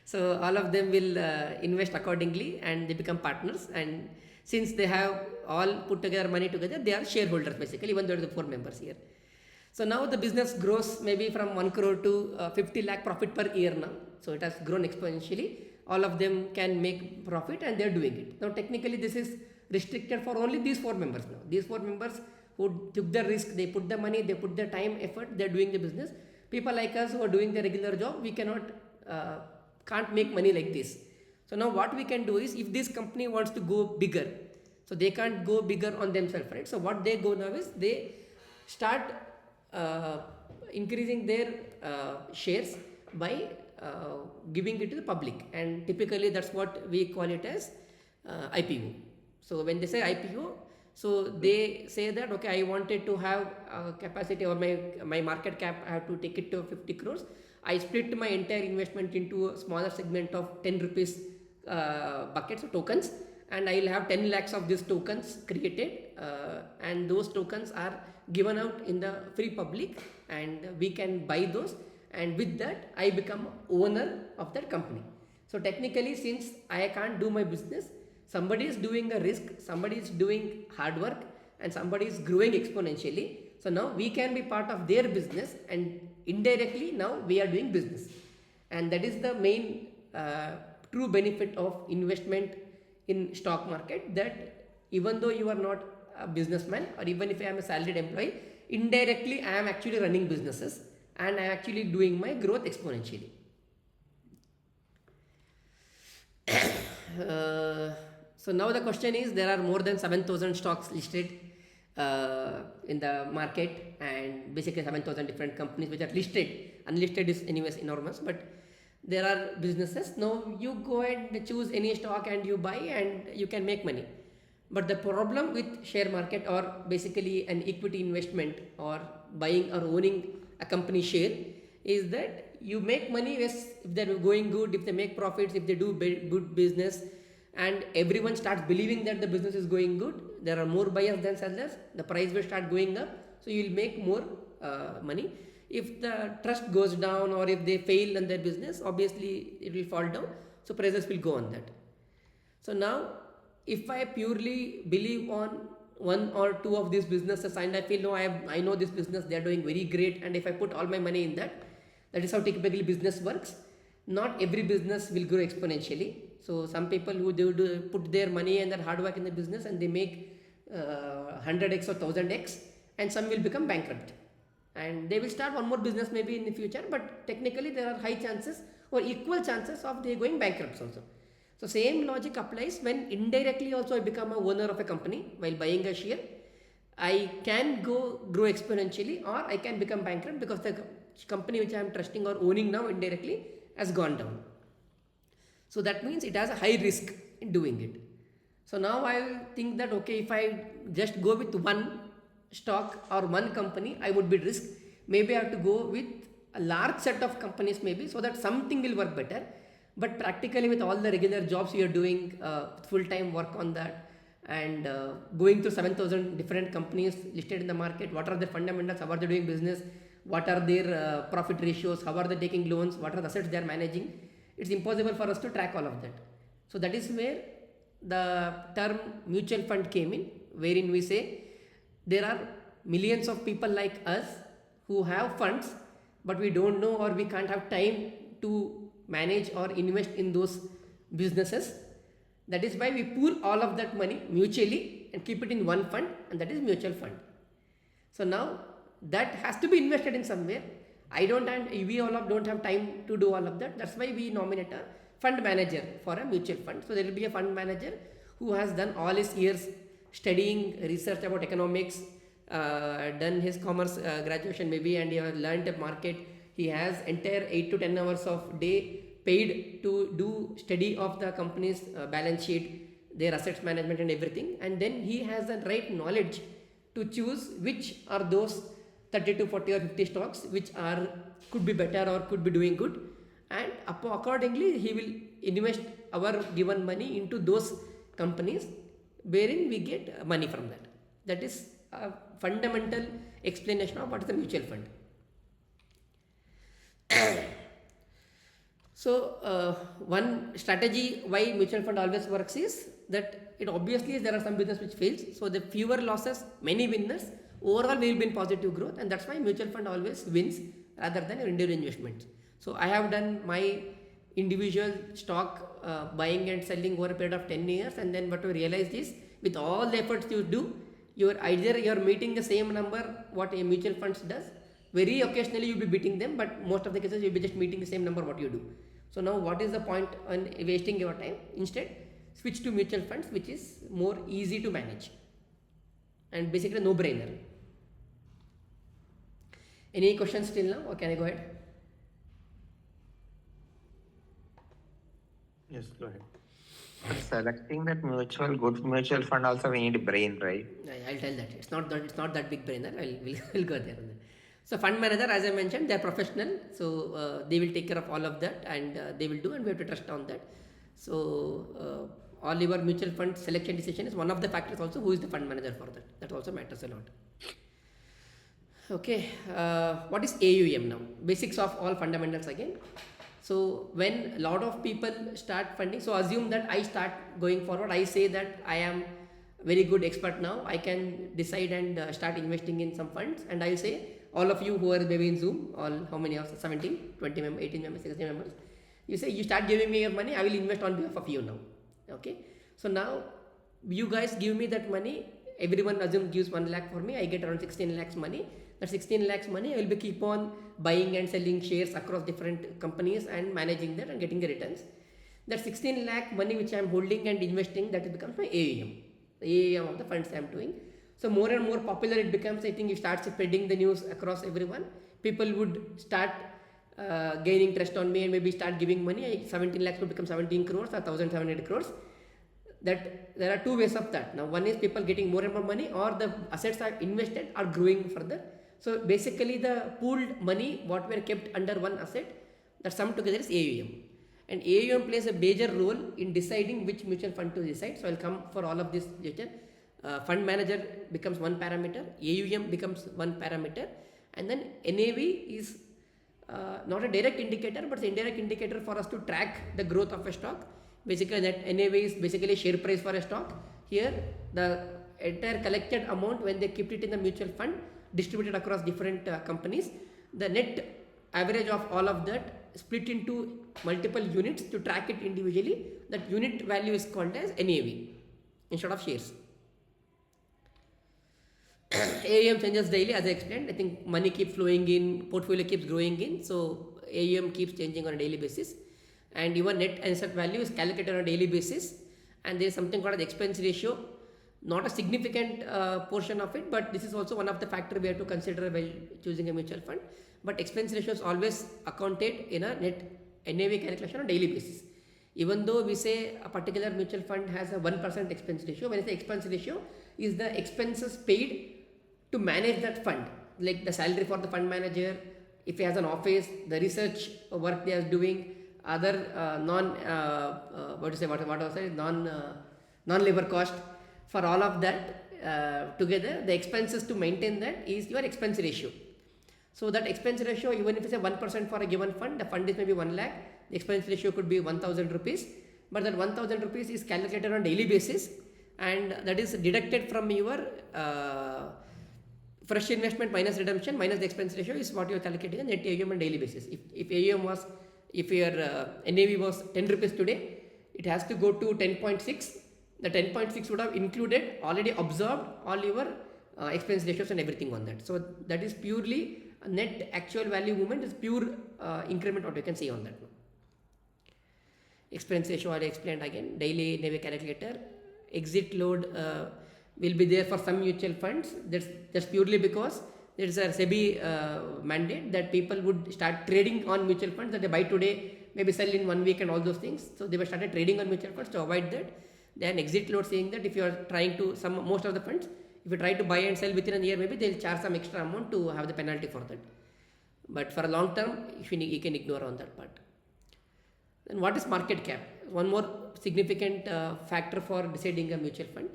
So all of them will invest accordingly and they become partners, and since they have all put together money together, they are shareholders basically, even though there are the 4 members here. So now the business grows maybe from 1 crore to 50 lakh profit per year now. So it has grown exponentially. All of them can make profit and they are doing it. Now technically this is restricted for only these 4 members now. These 4 members who took the risk, they put the money, they put the time, effort, they are doing the business. People like us who are doing the regular job, we cannot, can't make money like this. So now what we can do is, if this company wants to go bigger, so they can't go bigger on themselves, right? So what they go now is they start increasing their shares by giving it to the public, and typically that's what we call it as IPO. So when they say IPO, so they say that okay, I wanted to have capacity, or my market cap, I have to take it to 50 crores. I split my entire investment into a smaller segment of 10 rupees buckets of tokens, and I will have 10 lakhs of these tokens created, and those tokens are given out in the free public, and we can buy those, and with that I become owner of that company. So technically, since I can't do my business, somebody is doing a risk, somebody is doing hard work, and somebody is growing exponentially. So now we can be part of their business, and indirectly now we are doing business, and that is the main true benefit of investment in stock market, that even though you are not a businessman, or even if I am a salaried employee, indirectly I am actually running businesses and I am actually doing my growth exponentially. So now the question is, there are more than 7,000 stocks listed in the market, and basically 7,000 different companies which are listed. Unlisted is anyways enormous, but there are businesses. Now you go and choose any stock and you buy and you can make money. But the problem with share market, or basically an equity investment, or buying or owning a company share, is that you make money if they're going good, if they make profits, if they do good business, and everyone starts believing that the business is going good. There are more buyers than sellers, the price will start going up, so you will make more money. If the trust goes down, or if they fail in their business, obviously it will fall down, so prices will go on that. So now if I purely believe on 1 or 2 of these businesses, and I feel no, I know this business, they are doing very great, and if I put all my money in that, that is how typically business works. Not every business will grow exponentially. So some people who do put their money and their hard work in the business, and they make 100x or 1000x, and some will become bankrupt, and they will start one more business maybe in the future, but technically there are high chances or equal chances of they going bankrupt also. So same logic applies when indirectly also I become a owner of a company while buying a share. I can grow exponentially, or I can become bankrupt because the company which I am trusting or owning now indirectly has gone down. So that means it has a high risk in doing it. So now I think that okay, if I just go with one stock or one company, I would be at risk. Maybe I have to go with a large set of companies maybe, so that something will work better. But practically with all the regular jobs you are doing, full-time work on that, and going through 7,000 different companies listed in the market, what are their fundamentals, how are they doing business, what are their profit ratios, how are they taking loans, what are the assets they are managing, it's impossible for us to track all of that. So that is where the term mutual fund came in, wherein we say there are millions of people like us who have funds, but we don't know or we can't have time to manage or invest in those businesses. That is why we pool all of that money mutually and keep it in one fund, and that is mutual fund. So now that has to be invested in somewhere. I don't, and we all of don't have time to do all of that. That's why we nominate a fund manager for a mutual fund. So there will be a fund manager who has done all his years studying research about economics, done his commerce graduation maybe, and he has learned the market. He has entire 8 to 10 hours of day paid to do study of the company's balance sheet, their assets management and everything, and then he has the right knowledge to choose which are those 30 to 40 or 50 stocks which are could be better or could be doing good, and accordingly he will invest our given money into those companies wherein we get money from that. That is a fundamental explanation of what is the mutual fund. So one strategy why mutual fund always works is that it obviously is there are some business which fails, so the fewer losses, many winners, overall we will be in positive growth, and that's why mutual fund always wins rather than your individual investments. So I have done my individual stock buying and selling over a period of 10 years, and then what we realized is with all the efforts you do, you're meeting the same number what a mutual funds does. Very occasionally you'll be beating them, but most of the cases you'll be just meeting the same number what you do. So now what is the point on wasting your time? Instead, switch to mutual funds, which is more easy to manage and basically no brainer. Any questions till now, or can I go ahead? Yes, go ahead. Selecting that good mutual fund also we need brain, right? I'll tell that. It's not that big brainer. We'll go there. So fund manager, as I mentioned, they're professional. So they will take care of all of that, and they will do, and we have to trust on that. So all your mutual fund selection decision is one of the factors also. Who is the fund manager for that? That also matters a lot. Okay, what is AUM now? Basics of all fundamentals again. So when a lot of people start funding, so assume that I start going forward, I say that I am very good expert now, I can decide and start investing in some funds, and I will say all of you who are maybe in Zoom, all how many of 17, 20 members, 18 members, 16 members, you say you start giving me your money, I will invest on behalf of you now. Okay, so now you guys give me that money, everyone assume gives 1 lakh for me, I get around 16 lakhs money. That 16 lakhs money I will be keep on buying and selling shares across different companies and managing that and getting the returns. That 16 lakh money which I am holding and investing, that becomes my AUM, the AUM of the funds I am doing. So more and more popular it becomes. I think you start spreading the news across everyone, people would start gaining trust on me and maybe start giving money. 17 lakhs would become 17 crores or 1700 crores. That there are two ways of that. Now one is people getting more and more money, or the assets are invested are growing further. So basically the pooled money what were kept under one asset, that sum together is AUM, and AUM plays a major role in deciding which mutual fund to decide. So I'll come for all of this later. Fund manager becomes one parameter, AUM becomes one parameter, and then NAV is not a direct indicator but it's an indirect indicator for us to track the growth of a stock. Basically that NAV is basically share price for a stock. Here the entire collected amount when they kept it in the mutual fund distributed across different companies, the net average of all of that split into multiple units to track it individually. That unit value is called as NAV instead of shares. AUM changes daily, as I explained. I think money keeps flowing in, portfolio keeps growing in, so AUM keeps changing on a daily basis, and even net asset value is calculated on a daily basis. And there is something called as expense ratio, not a significant portion of it, but this is also one of the factors we have to consider while choosing a mutual fund. But expense ratio is always accounted in a net NAV calculation on a daily basis. Even though we say a particular mutual fund has a 1% expense ratio, when I say expense ratio is the expenses paid to manage that fund, like the salary for the fund manager, if he has an office, the research work they are doing, other what to say, what was it, non-labor cost, for all of that together, the expenses to maintain that is your expense ratio. So that expense ratio, even if it's a 1% for a given fund, the fund is maybe 1 lakh, the expense ratio could be 1000 rupees, but that 1000 rupees is calculated on daily basis, and that is deducted from your fresh investment minus redemption minus the expense ratio is what you are calculating on net AUM on daily basis. If AUM was, if your NAV was 10 rupees today, it has to go to 10.6. The 10.6 would have included, already absorbed all your expense ratios and everything on that. So that is purely a net actual value movement, is pure increment what you can see on that. Expense ratio I explained again. Daily NAV calculator. Exit load will be there for some mutual funds. That's purely because there is a SEBI mandate that people would start trading on mutual funds, that they buy today, maybe sell in 1 week and all those things. So they were started trading on mutual funds to avoid that. Then exit load saying that if you are trying to, most of the funds, if you try to buy and sell within a year, maybe they'll charge some extra amount to have the penalty for that. But for a long term, you can ignore on that part. Then what is market cap? One more significant factor for deciding a mutual fund.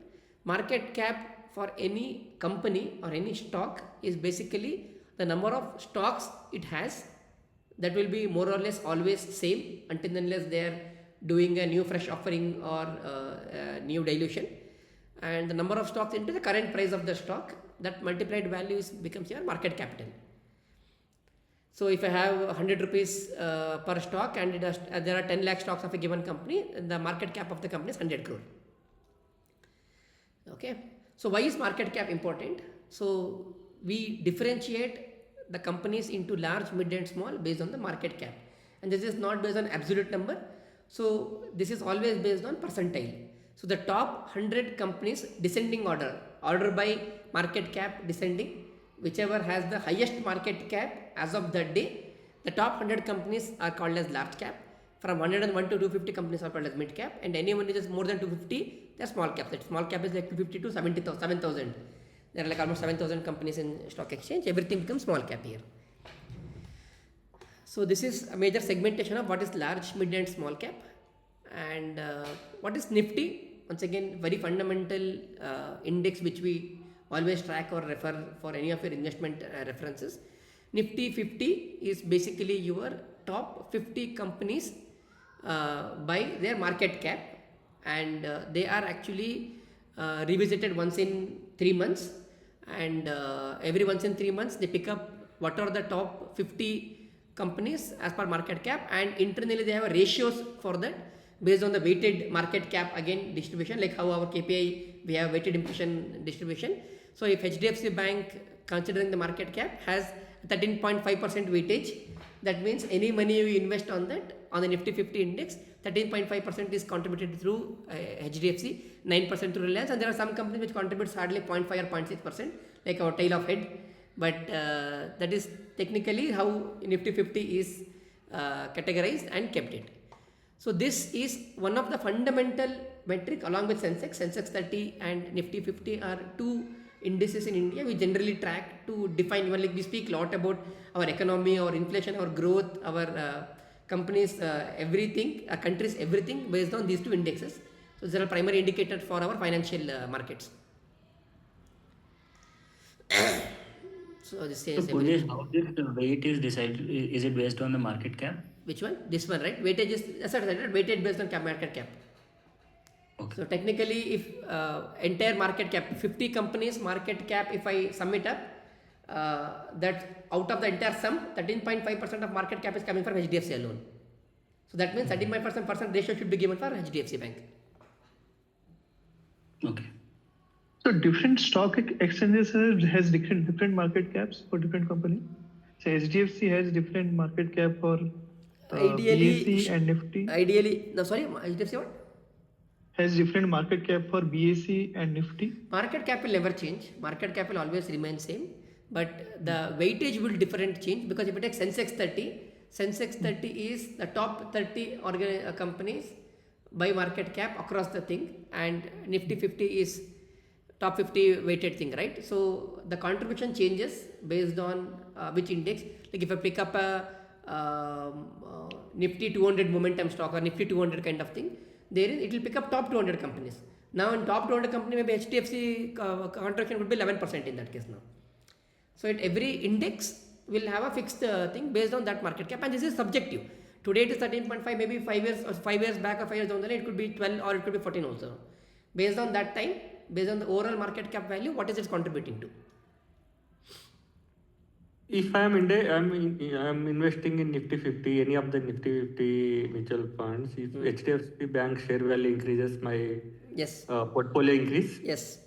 Market cap for any company or any stock is basically the number of stocks it has. That will be more or less always same until unless they are doing a new fresh offering or new dilution. And the number of stocks into the current price of the stock, that multiplied value becomes your market capital. So if I have 100 rupees per stock and there are 10 lakh stocks of a given company, the market cap of the company is 100 crore. Okay. So why is market cap important? So we differentiate the companies into large, mid and small based on the market cap. And this is not based on absolute number. So this is always based on percentile. So the top 100 companies, descending order by market cap descending, whichever has the highest market cap as of that day, the top 100 companies are called as large cap. From 101 to 250 companies are called as mid cap, and anyone which is more than 250, they are small cap. That small cap is like 250 to 7,000. There are like almost 7,000 companies in stock exchange. Everything becomes small cap here. So this is a major segmentation of what is large, mid and small cap. And what is Nifty? Once again, very fundamental index which we always track or refer for any of your investment references. Nifty 50 is basically your top 50 companies by their market cap, and they are actually revisited once in 3 months, and every once in 3 months they pick up what are the top 50 companies as per market cap, and internally they have ratios for that based on the weighted market cap again distribution, like how our KPI we have weighted impression distribution. So if HDFC Bank, considering the market cap, has 13.5% weightage, that means any money you invest on that, on the Nifty 50 index, 13.5% is contributed through HDFC, 9% through Reliance, and there are some companies which contributes hardly 0.5 or 0.6%, like our tail of head. But that is technically how Nifty 50 is categorized and kept it. So this is one of the fundamental metric along with Sensex. Sensex 30 and Nifty 50 are two indices in India we generally track to define, even like we speak a lot about our economy, our inflation, our growth, our companies, everything, our countries, everything based on these two indexes. So these are primary indicators for our financial markets. So this says Poornesh, how this weight is decided? Is it based on the market cap? Which one? This one, right? Weightage is, as I said, weighted based on market cap. Okay. So technically, if entire market cap, 50 companies market cap, if I sum it up, that out of the entire sum, 13.5% of market cap is coming from HDFC alone. So that means 35% ratio should be given for HDFC Bank. Okay. So different stock exchanges has different market caps for different companies. So HDFC has different market cap for BSE and Nifty. Ideally, no, sorry, HDFC what? Has different market cap for BSE and Nifty. Market cap will never change. Market cap will always remain same, but the weightage will different change, because if you take Sensex 30, Sensex 30 is the top 30 companies by market cap across the thing, and Nifty 50 is top 50 weighted thing, right? So the contribution changes based on which index. Like if I pick up a Nifty 200 momentum stock or Nifty 200 kind of thing, there is, it will pick up top 200 companies. Now in top 200 company, maybe HDFC contribution would be 11% in that case now. So at every index will have a fixed thing based on that market cap, and this is subjective. Today it is 13.5, maybe 5 years back or 5 years down the line it could be 12 or it could be 14 also. Based on that time, based on the overall market cap value, what is it contributing to? If I'm investing in Nifty 50, any of the Nifty 50 mutual funds, if HDFC Bank share value increases, my Yes. portfolio increase. Yes.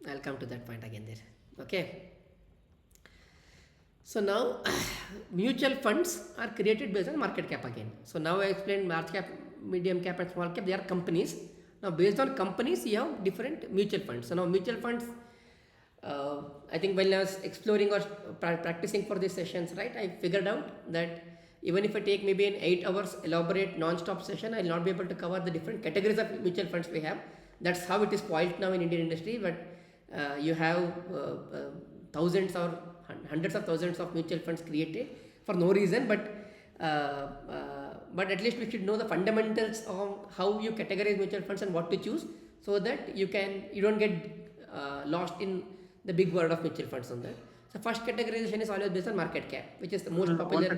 I'll come to that point again there. Okay. So now mutual funds are created based on market cap again. So now I explained large cap, medium cap and small cap, they are companies. Now based on companies you have different mutual funds. So now mutual funds, I think while I was exploring or practicing for these sessions, right, I figured out that even if I take maybe an 8 hours elaborate non-stop session, I will not be able to cover the different categories of mutual funds we have. That's how it is spoiled now in Indian industry. But you have thousands or hundreds of thousands of mutual funds created for no reason, but at least we should know the fundamentals of how you categorize mutual funds and what to choose, so that you don't get lost in the big world of mutual funds on that. So first categorization is always based on market cap, which is the most popular.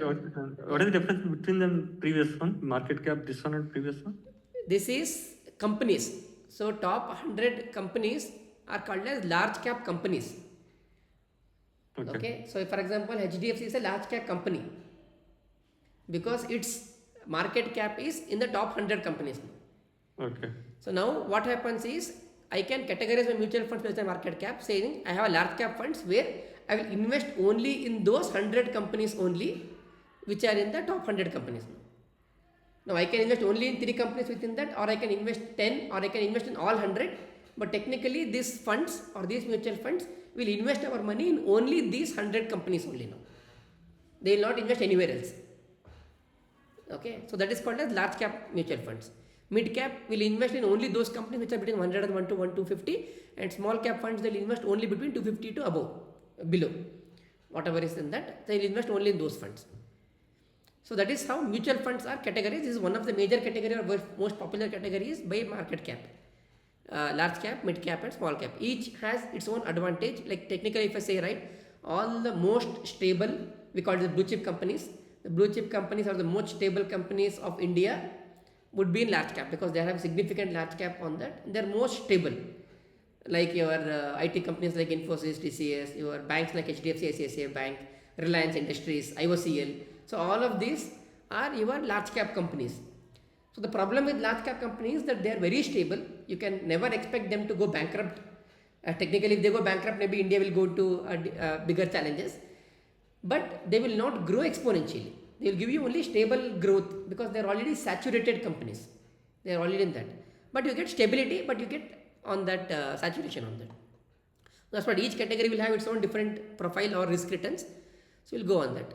What is the difference between the previous one, market cap, this one and previous one? This is companies. So top 100 companies are called as large cap companies. Okay. So for example, HDFC is a large cap company because its market cap is in the top 100 companies. Okay. So now what happens is, I can categorize my mutual funds based on market cap, saying I have a large cap funds where I will invest only in those 100 companies only which are in the top 100 companies. Now I can invest only in 3 companies within that, or I can invest 10, or I can invest in all 100, but technically these funds or these mutual funds will invest our money in only these 100 companies only now. They will not invest anywhere else. Okay, so that is called as large cap mutual funds. Mid cap will invest in only those companies which are between 100 and 1 to 250, and small cap funds they will invest only between 250 to below, whatever is in that, they will invest only in those funds. So that is how mutual funds are categorized. This is one of the major category or most popular categories by market cap. Large cap, mid cap and small cap. Each has its own advantage. Like technically if I say, right, all the most stable, we call it blue chip companies. The blue chip companies are the most stable companies of India would be in large cap, because they have significant large cap on that. They are most stable. Like your IT companies like Infosys, TCS, your banks like HDFC, ICICI Bank, Reliance Industries, IOCL. So all of these are your large cap companies. So the problem with large cap companies is that they are very stable. You can never expect them to go bankrupt. Technically if they go bankrupt, maybe India will go to bigger challenges. But they will not grow exponentially. They will give you only stable growth because they are already saturated companies. They are already in that. But you get stability, but you get on that saturation on that. That's what each category will have its own different profile or risk returns. So we'll go on that.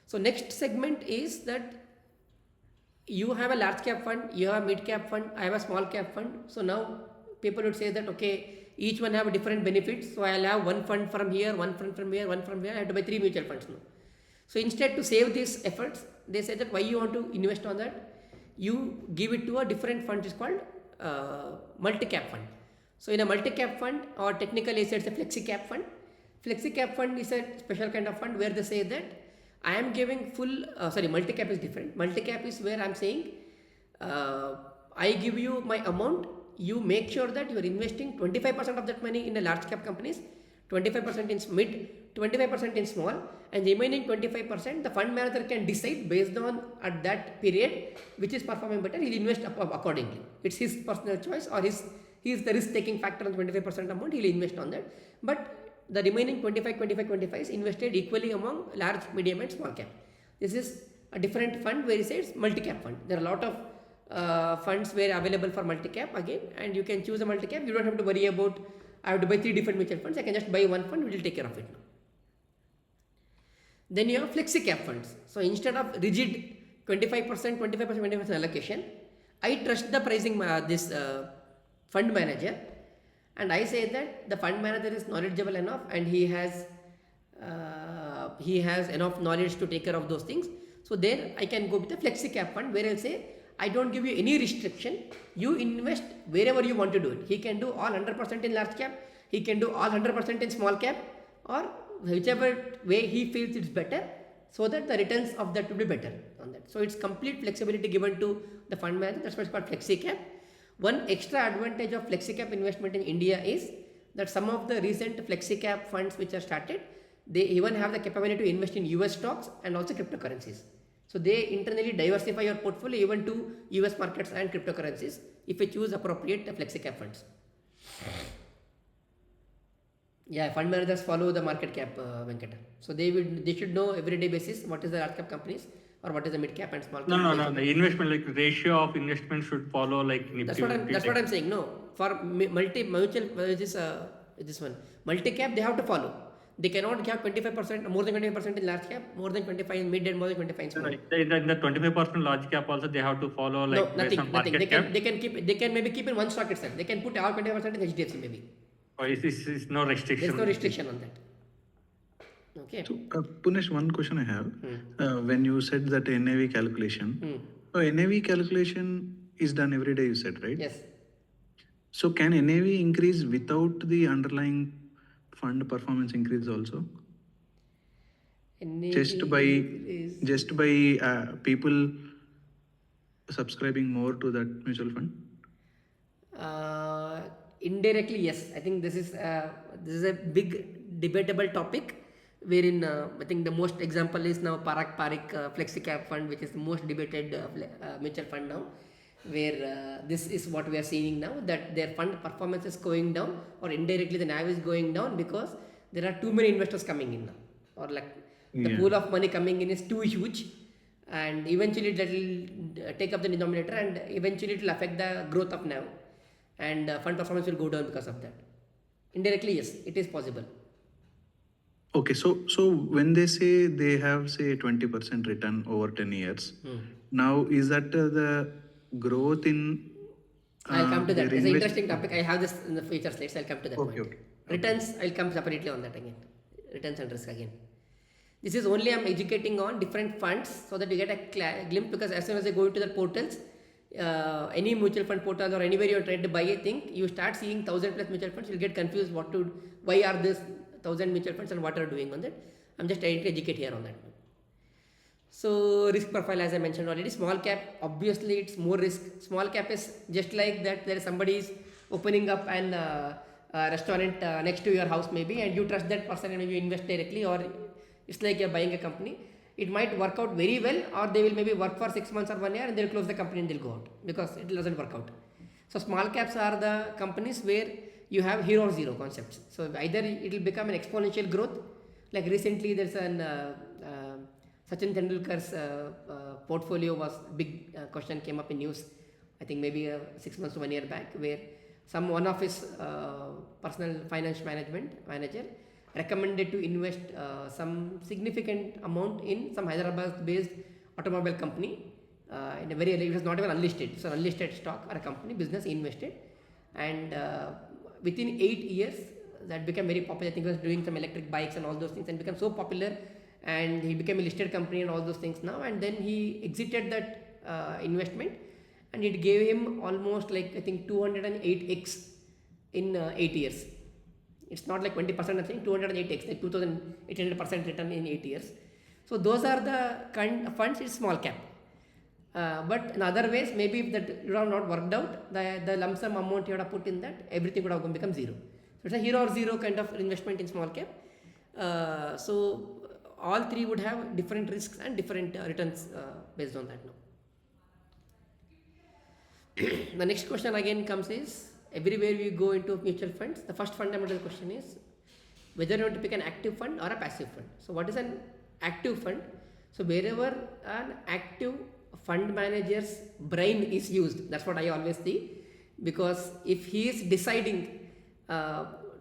So next segment is that you have a large cap fund, you have a mid cap fund, I have a small cap fund. So now people would say that, okay, each one have different benefits. So I'll have one fund from here, one fund from here, one from here. I have to buy 3 mutual funds now. So instead, to save these efforts, they say that why you want to invest on that, you give it to a different fund. It's called multi-cap fund. So in a multi-cap fund, or technically it's a flexi-cap fund. Flexi-cap fund is a special kind of fund where they say that I am giving multi-cap is different. Multi-cap is where I'm saying I give you my amount, you make sure that you are investing 25% of that money in a large cap companies, 25% in mid, 25% in small, and remaining 25% the fund manager can decide based on at that period which is performing better, he'll invest accordingly. It's his personal choice, or he is the risk taking factor on 25% amount, he'll invest on that. But the remaining 25 is invested equally among large, medium and small cap. This is a different fund where he says multi-cap fund. There are a lot of funds where available for multi-cap again, and you can choose a multi-cap. You don't have to worry about I have to buy 3 different mutual funds. I can just buy one fund, we will take care of it now. Then you have flexi-cap funds. So instead of rigid 25% allocation, I trust the pricing this fund manager, and I say that the fund manager is knowledgeable enough and he has he has enough knowledge to take care of those things. So there I can go with a flexi cap fund where I'll say I don't give you any restriction. You invest wherever you want to do it. He can do all 100% in large cap. He can do all 100% in small cap, or whichever way he feels it's better, so that the returns of that will be better on that. So it's complete flexibility given to the fund manager. That's why it's called flexi cap. One extra advantage of flexi cap investment in India is that some of the recent flexi cap funds which are started, they even have the capability to invest in US stocks and also cryptocurrencies. So they internally diversify your portfolio even to US markets and cryptocurrencies if you choose appropriate flexi cap funds. Yeah, fund managers follow the market cap, Venkata. So they should know everyday basis what is the large cap companies or what is the mid cap and small cap. No. The investment, like ratio of investment should follow like Nifty. That's what I'm saying. No, for mutual this one multi cap they have to follow. They cannot have 25%, more than 25% in large cap, more than 25 in mid and more than 25 in small. In the 25% large cap also they have to follow like No, based on nothing. market cap. They can maybe keep in one stock itself. They can put all 25% in HDFC maybe. Or is no restriction. There's no restriction on that. Okay. So, Punesh, one question I have. When you said that NAV calculation, so NAV calculation is done every day, you said, right? Yes. So, can NAV increase without the underlying fund performance increase also? NAV Just by people subscribing more to that mutual fund? Indirectly, yes. I think this is a big debatable topic, wherein I think the most example is now Parak Flexi Cap Fund, which is the most debated mutual fund now, where this is what we are seeing now, that their fund performance is going down, or indirectly the NAV is going down because there are too many investors coming in now, or like the pool of money coming in is too huge, and eventually that will take up the denominator, and eventually it will affect the growth of NAV, and fund performance will go down because of that. Indirectly, yes, it is possible. Okay, so when they say they have say 20% return over 10 years, now is that the growth in? I'll come to that. It's an interesting topic. I have this in the future slides. I'll come to that point. Okay. Returns, I'll come separately on that again. Returns and risk again. This is only I'm educating on different funds so that you get a glimpse, because as soon as they go into the portals, any mutual fund portal or anywhere you're trying to buy a thing, you start seeing 1,000+ mutual funds, you'll get confused why are this 1,000 mutual funds and what are doing on that. I'm just trying to educate here on that. So risk profile, as I mentioned already, small cap, obviously it's more risk. Small cap is just like that there is somebody is opening up an restaurant next to your house maybe, and you trust that person and maybe you invest directly, or it's like you're buying a company. It might work out very well, or they will maybe work for 6 months or 1 year and they'll close the company and they'll go out because it doesn't work out. So small caps are the companies where you have hero or zero concepts. So either it will become an exponential growth, like recently there's an Sachin Tendulkar's portfolio was big question came up in news, I think maybe 6 months to 1 year back, where one of his personal finance manager recommended to invest some significant amount in some Hyderabad based automobile company in a it was not even unlisted, so unlisted stock or a company business he invested, and within 8 years that became very popular. I think he was doing some electric bikes and all those things and became so popular, and he became a listed company and all those things now, and then he exited that investment, and it gave him almost like I think 208x in 8 years. It's not like 20%, I think 208x, like 2,800% return in 8 years. So those are the kind of funds. It's small cap. But in other ways, maybe if that would have not worked out, the lump sum amount you would have put in that, everything would have become zero. So it's a hero or zero kind of investment in small cap. So all three would have different risks and different returns based on that now. The next question again comes is, everywhere we go into mutual funds, the first fundamental question is whether you want to pick an active fund or a passive fund. So what is an active fund? So wherever an active fund manager's brain is used, that's what I always see, because if he is deciding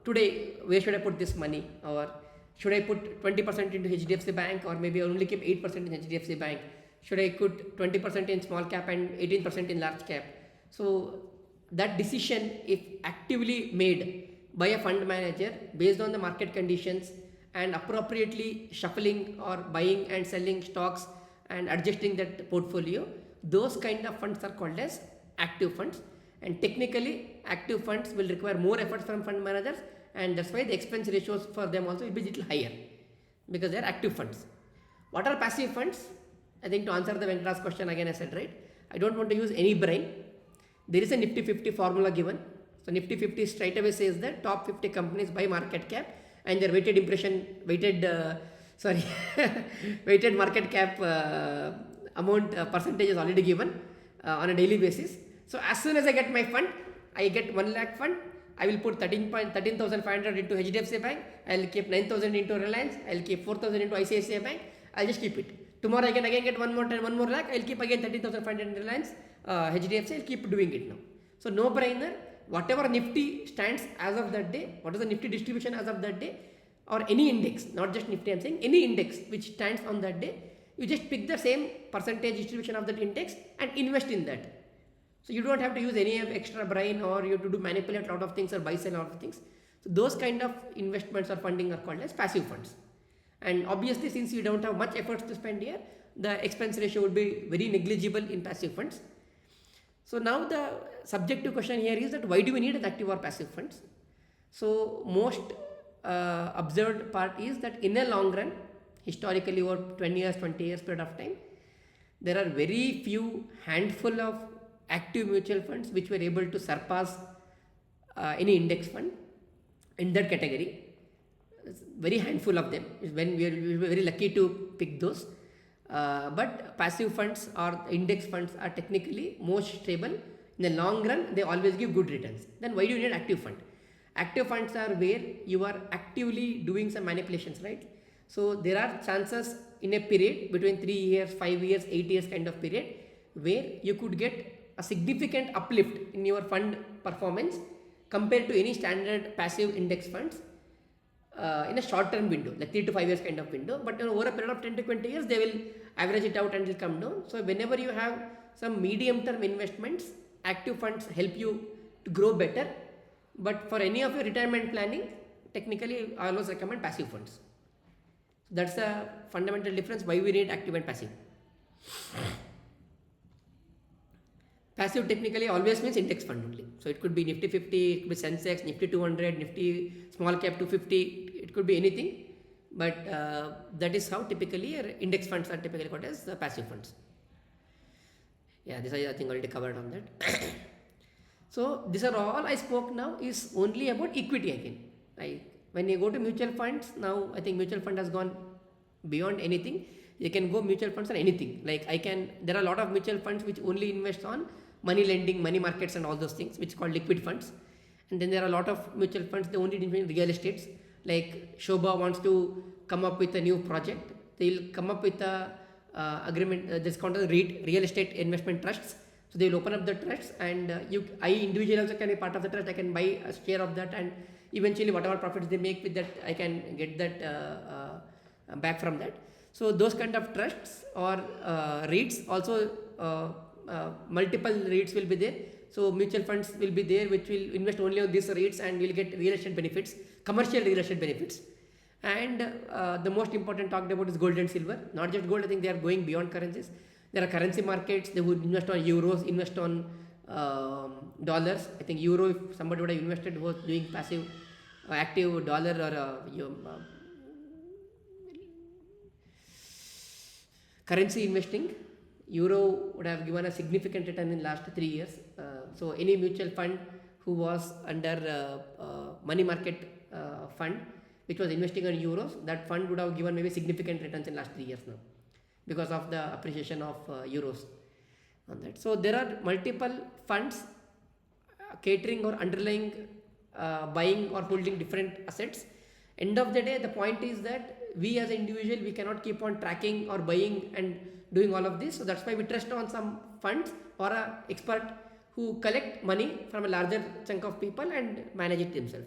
today where should I put this money, or should I put 20% into HDFC Bank, or maybe I only keep 8% in HDFC Bank, should I put 20% in small cap and 18% in large cap. So that decision, if actively made by a fund manager based on the market conditions and appropriately shuffling or buying and selling stocks and adjusting that portfolio, those kind of funds are called as active funds. And technically, active funds will require more efforts from fund managers, and that's why the expense ratios for them also will be a little higher, because they are active funds. What are passive funds? I think to answer the Venkatra's question again, I said, right, I don't want to use any brain. There is a Nifty 50 formula given. So Nifty 50 straight away says that top 50 companies by market cap, and their weighted weighted market cap amount percentage is already given on a daily basis. So as soon as I get my fund, I get 1 lakh fund, I will put 13,500 into HDFC Bank, I will keep 9,000 into Reliance, I will keep 4,000 into ICICI Bank, I'll just keep it. Tomorrow I can again get one more lakh, I'll keep again 13,500 in Reliance, HDFC, I'll keep doing it now. So no brainer, whatever Nifty stands as of that day, what is the Nifty distribution as of that day, or any index, not just Nifty, I'm saying any index which stands on that day, you just pick the same percentage distribution of that index and invest in that. So you don't have to use any extra brain, or you have to do manipulate a lot of things or buy sell a lot of things. So those kind of investments or funding are called as passive funds. And obviously, since you don't have much efforts to spend here, the expense ratio would be very negligible in passive funds. So now the subjective question here is that why do we need an active or passive funds? So most observed part is that in a long run, historically over 20 years period of time, there are very few handful of active mutual funds which were able to surpass any index fund in that category. It's very handful of them. When we were very lucky to pick those. But passive funds or index funds are technically most stable. In the long run, they always give good returns. Then why do you need active fund? Active funds are where you are actively doing some manipulations, right? So there are chances in a period between 3 years, 5 years, 8 years kind of period where you could get a significant uplift in your fund performance compared to any standard passive index funds in a short term window, like 3 to 5 years kind of window. But over a period of 10 to 20 years, they will average it out and will come down. So whenever you have some medium term investments, active funds help you to grow better. But for any of your retirement planning, technically I always recommend passive funds. So that's the fundamental difference why we need active and passive. Passive technically always means index fund only. So it could be Nifty 50, it could be Sensex, Nifty 200, Nifty small cap 250, it could be anything. But that is how typically index funds are typically called as passive funds. Yeah, this I think already covered on that. So these are all I spoke now is only about equity again. When you go to mutual funds, now I think mutual fund has gone beyond anything. You can go mutual funds on anything. There are a lot of mutual funds which only invest on money lending, money markets and all those things, which is called liquid funds. And then there are a lot of mutual funds, they only invest in real estates. Like Shobha wants to come up with a new project. They'll come up with a agreement, this called as real estate investment trusts. So they will open up the trusts, and I individually also can be part of the trust. I can buy a share of that, and eventually whatever profits they make with that, I can get that back from that. So those kind of trusts or REITs also, multiple REITs will be there. So mutual funds will be there which will invest only on these REITs and will get real estate benefits, commercial real estate benefits. And the most important talked about is gold and silver. Not just gold, I think they are going beyond currencies. There are currency markets, they would invest on euros, invest on dollars. I think euro, if somebody would have invested, was doing passive, active dollar or currency investing, euro would have given a significant return in last 3 years. So any mutual fund who was under money market fund which was investing on euros, that fund would have given maybe significant returns in last 3 years now because of the appreciation of euros on that. So there are multiple funds catering or underlying buying or holding different assets. End of the day, the point is that we as an individual, we cannot keep on tracking or buying and doing all of this. So that's why we trust on some funds or an expert who collect money from a larger chunk of people and manage it themselves.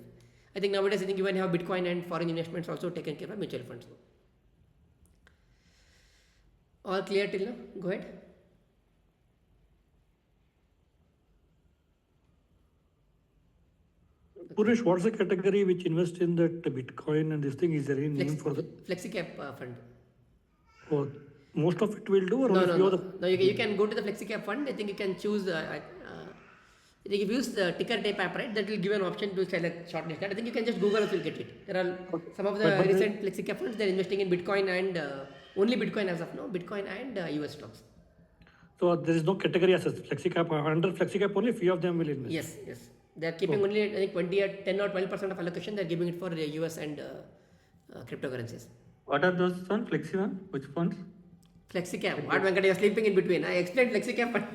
I think nowadays, I think even have Bitcoin and foreign investments also taken care of mutual funds. All clear till now? Go ahead. Poornesh, what's the category which invests in that Bitcoin and this thing? Is there any name for that? FlexiCap fund. Or most of it will do, or No, only no, few no. of the? No, you can go to the FlexiCap fund. I think you can choose. I think if you use the ticker tape app, right, that will give an option to select shortlist. I think you can just Google it, you'll get it. There are some of the But recent FlexiCap funds. They're investing in Bitcoin and only Bitcoin as of now. Bitcoin and US stocks. So there is no category as FlexiCap. Under FlexiCap only few of them will invest. Yes, yes. They're keeping only I think 20 or 10 or 12% of allocation. They're giving it for US and cryptocurrencies. What are those funds? Flexi one? Which funds? FlexiCap. What Venkat, you're sleeping in between. I explained FlexiCap fund.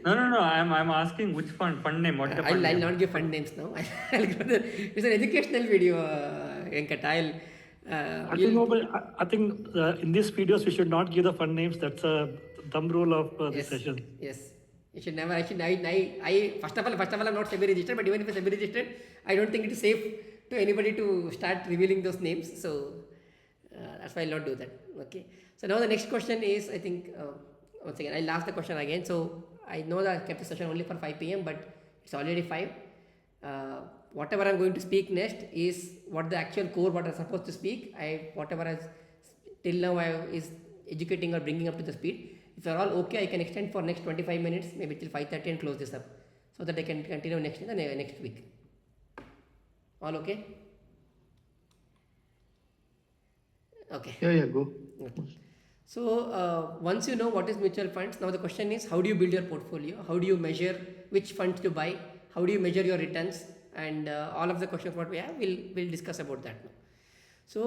No. I'm asking which fund name. What the fund I'll name? not give fund names now. It's an educational video, Venkat. I think in these videos we should not give the fund names. That's a thumb rule of this session. Yes. You should never. I first of all, I'm not semi-registered. But even if it's semi-registered, I don't think it is safe to anybody to start revealing those names. So that's why I'll not do that. Okay. So now the next question is, I think once again I'll ask the question again. So I know that I kept the session only for 5 p.m. but it's already 5. Whatever I'm going to speak next is what the actual core what I'm supposed to speak. Whatever has till now is educating or bringing up to the speed. If you're all okay, I can extend for next 25 minutes, maybe till 5:30 and close this up, so that I can continue next week. All okay? Okay. Yeah, go. Okay. So once you know what is mutual funds, now the question is how do you build your portfolio? How do you measure which funds to buy? How do you measure your returns? And all of the questions what we have, we'll discuss about that now. So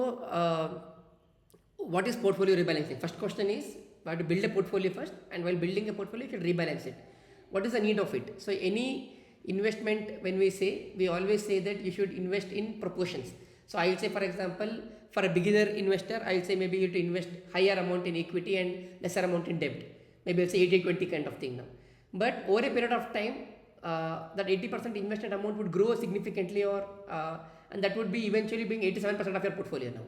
what is portfolio rebalancing? First question is we have to build a portfolio first, and while building a portfolio, you should rebalance it. What is the need of it? So any investment, when we always say that you should invest in proportions. So I will say, for example, for a beginner investor, I will say maybe you have to invest higher amount in equity and lesser amount in debt. Maybe I'll say 80-20 kind of thing now. But over a period of time, that 80% invested amount would grow significantly, and that would be eventually being 87% of your portfolio now.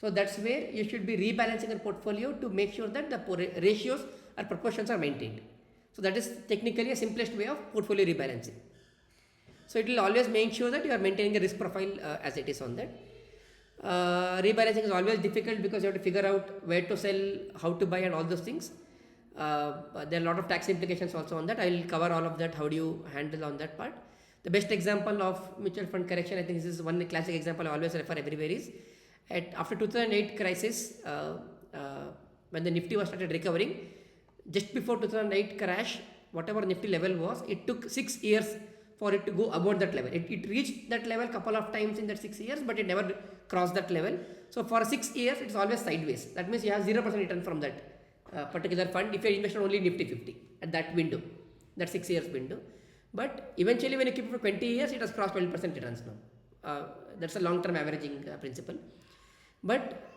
So that's where you should be rebalancing your portfolio to make sure that the ratios or proportions are maintained. So that is technically a simplest way of portfolio rebalancing. So it will always make sure that you are maintaining the risk profile as it is on that. Rebalancing is always difficult because you have to figure out where to sell, how to buy, and all those things. There are a lot of tax implications also on that. I will cover all of that. How do you handle on that part? The best example of mutual fund correction, I think this is one classic example I always refer everywhere is after 2008 crisis, when the Nifty was started recovering, just before 2008 crash, whatever Nifty level was, it took 6 years for it to go above that level. It reached that level couple of times in that 6 years, but it never crossed that level. So for 6 years, it's always sideways. That means you have 0% return from that particular fund if you invested only in Nifty 50 at that window, that 6 years window. But eventually when you keep it for 20 years, it has crossed 12% returns now. That's a long-term averaging principle. But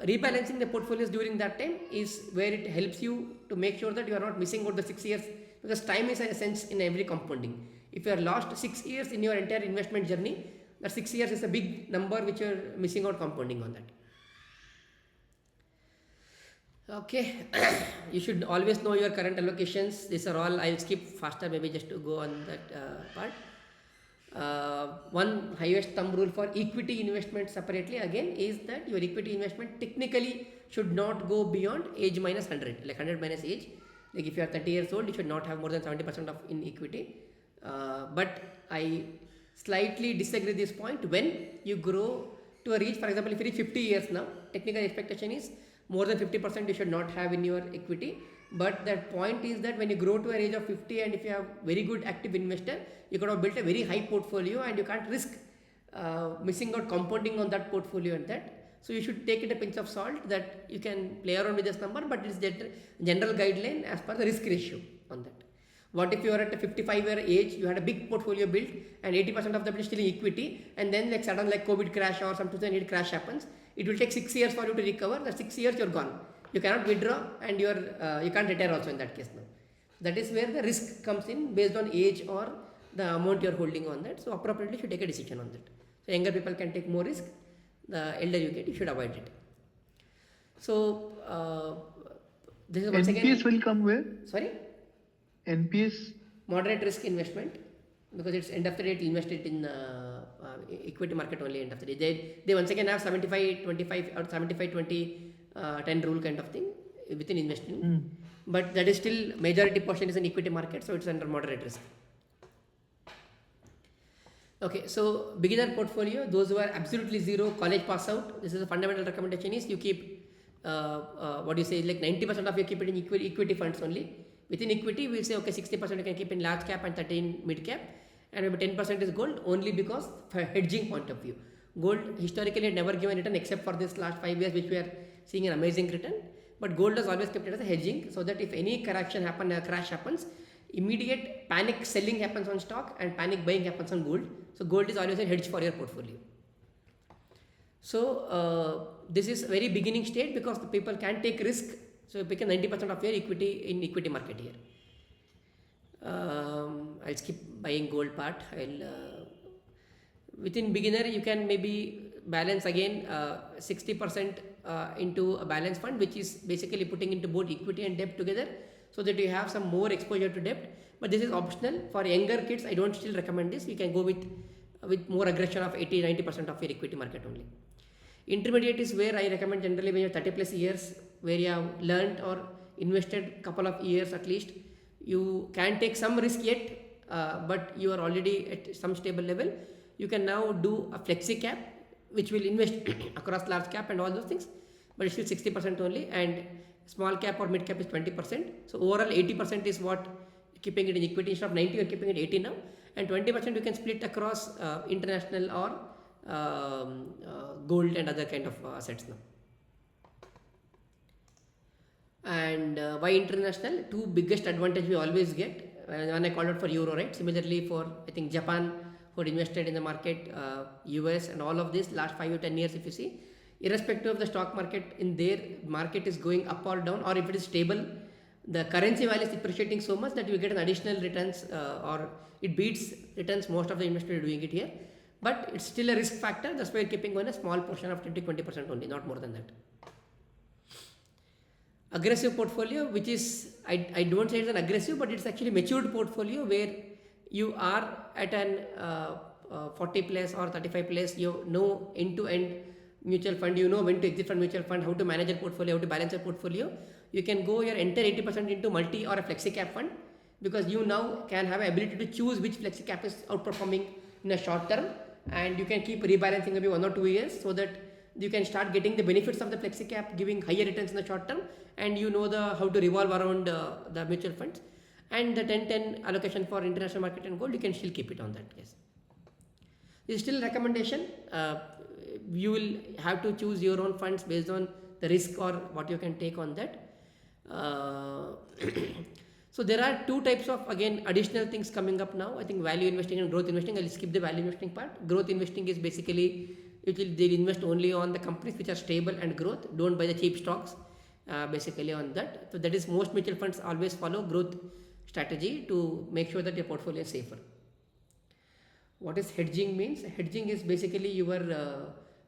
rebalancing the portfolios during that time is where it helps you to make sure that you are not missing out the 6 years, because time is a sense in every compounding. If you are lost 6 years in your entire investment journey, that 6 years is a big number which you are missing out compounding on that. Okay, you should always know your current allocations. These are all, I will skip faster maybe just to go on that part. One highest thumb rule for equity investment separately again is that your equity investment technically should not go beyond age minus 100, like 100 minus age. Like if you are 30 years old, you should not have more than 70% of in equity. But I slightly disagree this point. When you grow to a reach, for example, if you reach 50 years now, technical expectation is more than 50% you should not have in your equity. But that point is that when you grow to an age of 50 and if you have very good active investor, you could have built a very high portfolio and you can't risk missing out compounding on that portfolio and that. So you should take it a pinch of salt that you can play around with this number, but it's general guideline as per the risk ratio on that. What if you are at a 55-year age, you had a big portfolio built and 80% of that is still in equity, and then like sudden like COVID crash or some 2008 crash happens, it will take 6 years for you to recover. The 6 years you're gone. You cannot withdraw and you can't retire also in that case now. That is where the risk comes in based on age or the amount you're holding on that. So appropriately you should take a decision on that. So younger people can take more risk. The elder you get, you should avoid it. So this is once again. NPS will come where? Sorry? NPS? Moderate risk investment, because it's end of the day it invested in equity market only end of the day. They once again have 75-25 or 75-20-10 rule kind of thing within investing. But that is still majority portion is in equity market, so it's under moderate risk. Okay, so beginner portfolio, those who are absolutely zero, college pass out, this is a fundamental recommendation is you keep what do you say, like 90% of you keep it in equity funds only. Within equity, we say okay, 60% you can keep in large cap and 30% in mid cap, and maybe 10% is gold, only because for hedging point of view. Gold historically had never given return except for this last 5 years, which we are seeing an amazing return. But gold has always kept it as a hedging, so that if any correction happens, crash happens, immediate panic selling happens on stock and panic buying happens on gold. So gold is always a hedge for your portfolio. So this is very beginning stage because the people can take risk. So you pick 90% of your equity in equity market here. I'll skip buying gold part. Within beginner you can maybe balance again 60% into a balance fund, which is basically putting into both equity and debt together, so that you have some more exposure to debt. But this is optional for younger kids. I don't still recommend this. You can go with more aggression of 80-90% of your equity market only. Intermediate is where I recommend generally when you're 30 plus years, where you have learned or invested couple of years at least. You can take some risk yet, but you are already at some stable level. You can now do a flexi cap, which will invest across large cap and all those things, but it's still 60% only, and small cap or mid cap is 20%. So overall 80% is what keeping it in equity. Instead of 90, you're keeping it 80 now, and 20% you can split across international or gold and other kind of assets now. And why international? Two biggest advantage we always get, when I called out for euro, right? Similarly for I think Japan, who had invested in the market, US and all of this last 5 or 10 years, if you see, irrespective of the stock market, in their market is going up or down, or if it is stable, the currency value is depreciating so much that you get an additional returns, or it beats returns most of the investors are doing it here. But it's still a risk factor. That's why we're keeping on a small portion of 20% only, not more than that. Aggressive portfolio, which is, I don't say it's an aggressive, but it's actually matured portfolio where you are at an 40 plus or 35 plus, you know end to end mutual fund, you know when to exit from mutual fund, how to manage a portfolio, how to balance a portfolio. You can go your entire 80% into multi or a flexi cap fund, because you now can have an ability to choose which flexi cap is outperforming in a short term, and you can keep rebalancing maybe 1 or 2 years, so that you can start getting the benefits of the flexi cap giving higher returns in the short term, and you know how to revolve around the mutual funds. And the 10-10 allocation for international market and gold, you can still keep it on that case. This is still recommendation. You will have to choose your own funds based on the risk or what you can take on that. So there are two types of, again, additional things coming up now. I think value investing and growth investing. I'll skip the value investing part. Growth investing is basically they'll invest only on the companies which are stable and growth. Don't buy the cheap stocks. Basically on that. So that is most mutual funds always follow growth strategy to make sure that your portfolio is safer. What is hedging means? Hedging is basically your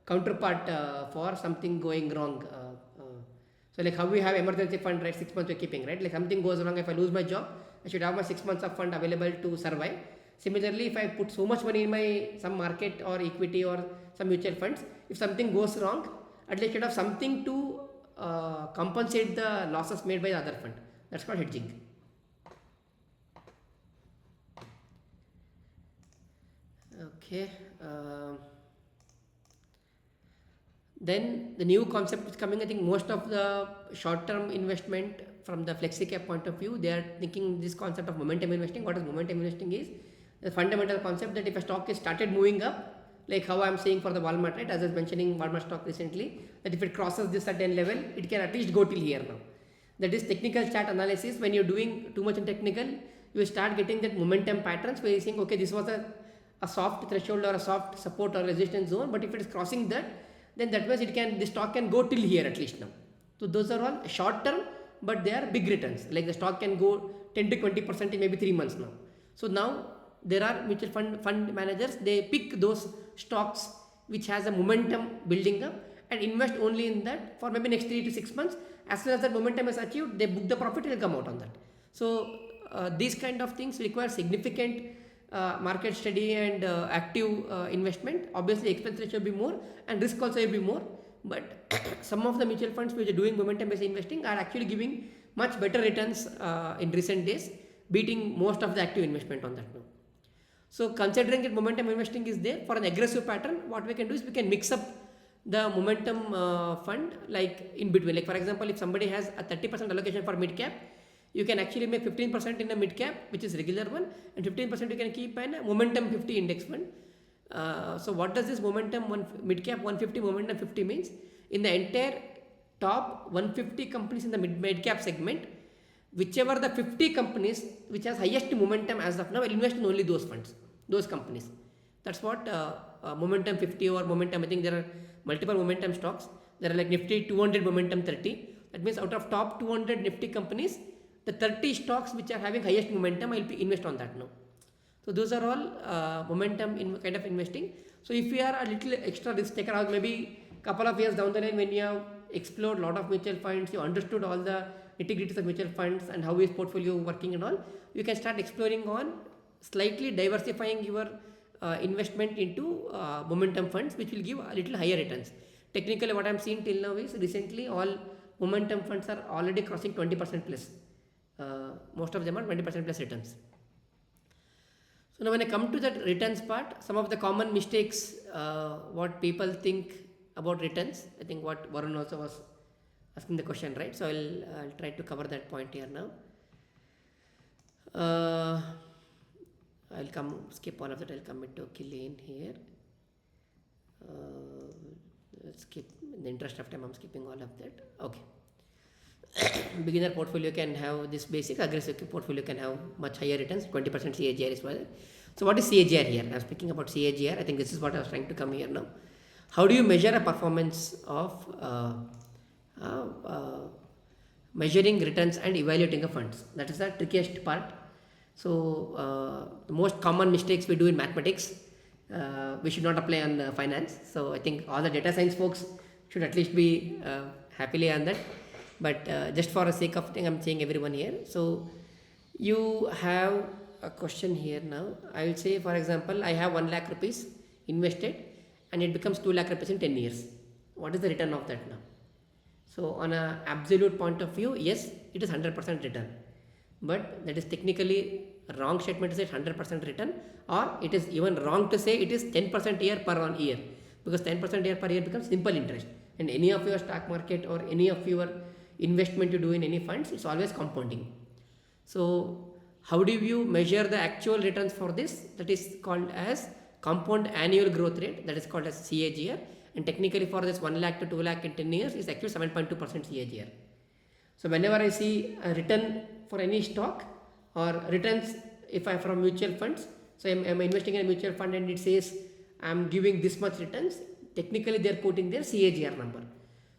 counterpart for something going wrong. So like how we have emergency fund, right? 6 months we're keeping, right? Like something goes wrong, if I lose my job, I should have my 6 months of fund available to survive. Similarly, if I put so much money in some market or equity or some mutual funds, if something goes wrong, at least I should have something to compensate the losses made by the other fund. That's called hedging. Okay. Then the new concept is coming. I think most of the short-term investment from the flexi cap point of view, they are thinking this concept of momentum investing. What is momentum investing is the fundamental concept that if a stock is started moving up, like how I am saying for the Walmart, right? As I was mentioning Walmart stock recently, that if it crosses this certain level, it can at least go till here now. That is technical chart analysis. When you're doing too much in technical, you start getting that momentum patterns where you're saying, okay, this was a soft threshold or a soft support or resistance zone, but if it is crossing that, then that means the stock can go till here at least now. So those are all short term, but they are big returns. Like the stock can go 10 to 20% in maybe 3 months now. So now there are mutual fund managers, they pick those stocks which has a momentum building up and invest only in that for maybe next 3 to 6 months. As soon as that momentum is achieved, they book the profit and come out on that. So these kind of things require significant market steady and active investment, obviously expense ratio will be more and risk also will be more. But some of the mutual funds which are doing momentum based investing are actually giving much better returns in recent days, beating most of the active investment on that now. So considering that momentum investing is there for an aggressive pattern, what we can do is we can mix up the momentum fund like in between. Like for example, if somebody has a 30% allocation for mid cap, you can actually make 15% in a mid cap, which is regular one, and 15% you can keep in a momentum 50 index fund. So what does this momentum mid cap 150 momentum 50 means? In the entire top 150 companies in the mid cap segment, whichever the 50 companies which has highest momentum as of now, will invest in only those funds, those companies. That's what momentum 50 or momentum, I think there are multiple momentum stocks. There are like Nifty 200 momentum 30. That means out of top 200 Nifty companies, the 30 stocks which are having highest momentum, I will invest on that now. So those are all momentum kind of investing. So if you are a little extra risk taker, or maybe couple of years down the line when you have explored a lot of mutual funds, you understood all the nitty-gritties of mutual funds and how is portfolio working and all, you can start exploring on slightly diversifying your investment into momentum funds, which will give a little higher returns. Technically what I am seeing till now is recently all momentum funds are already crossing 20% plus. Most of them are 20% plus returns. So now when I come to that returns part, some of the common mistakes what people think about returns, I think what Varun also was asking the question, right? So I'll try to cover that point here now. I'll skip all of that. I'll come into Killian here. Let's skip, in the interest of time I'm skipping all of that. Okay. Beginner portfolio can have this basic, aggressive portfolio can have much higher returns, 20% CAGR is well. So what is CAGR here? I'm speaking about CAGR. I think this is what I was trying to come here now. How do you measure a performance of measuring returns and evaluating a funds? That is the trickiest part. So the most common mistakes we do in mathematics, we should not apply on finance. So I think all the data science folks should at least be happily on that. But just for the sake of thing, I'm saying everyone here. So you have a question here now. I will say, for example, I have 1 lakh rupees invested and it becomes 2 lakh rupees in 10 years. What is the return of that now? So on an absolute point of view, yes, it is 100% return. But that is technically a wrong statement to say 100% return, or it is even wrong to say it is 10% year per on year, because 10% year per year becomes simple interest. And any of your stock market or any of your investment you do in any funds, it's always compounding. So how do you measure the actual returns for this? That is called as compound annual growth rate, that is called as CAGR, and technically for this 1 lakh to 2 lakh in 10 years is actually 7.2% CAGR. So whenever I see a return for any stock or returns if I am from mutual funds, so I'm investing in a mutual fund and it says I'm giving this much returns, technically they are quoting their CAGR number.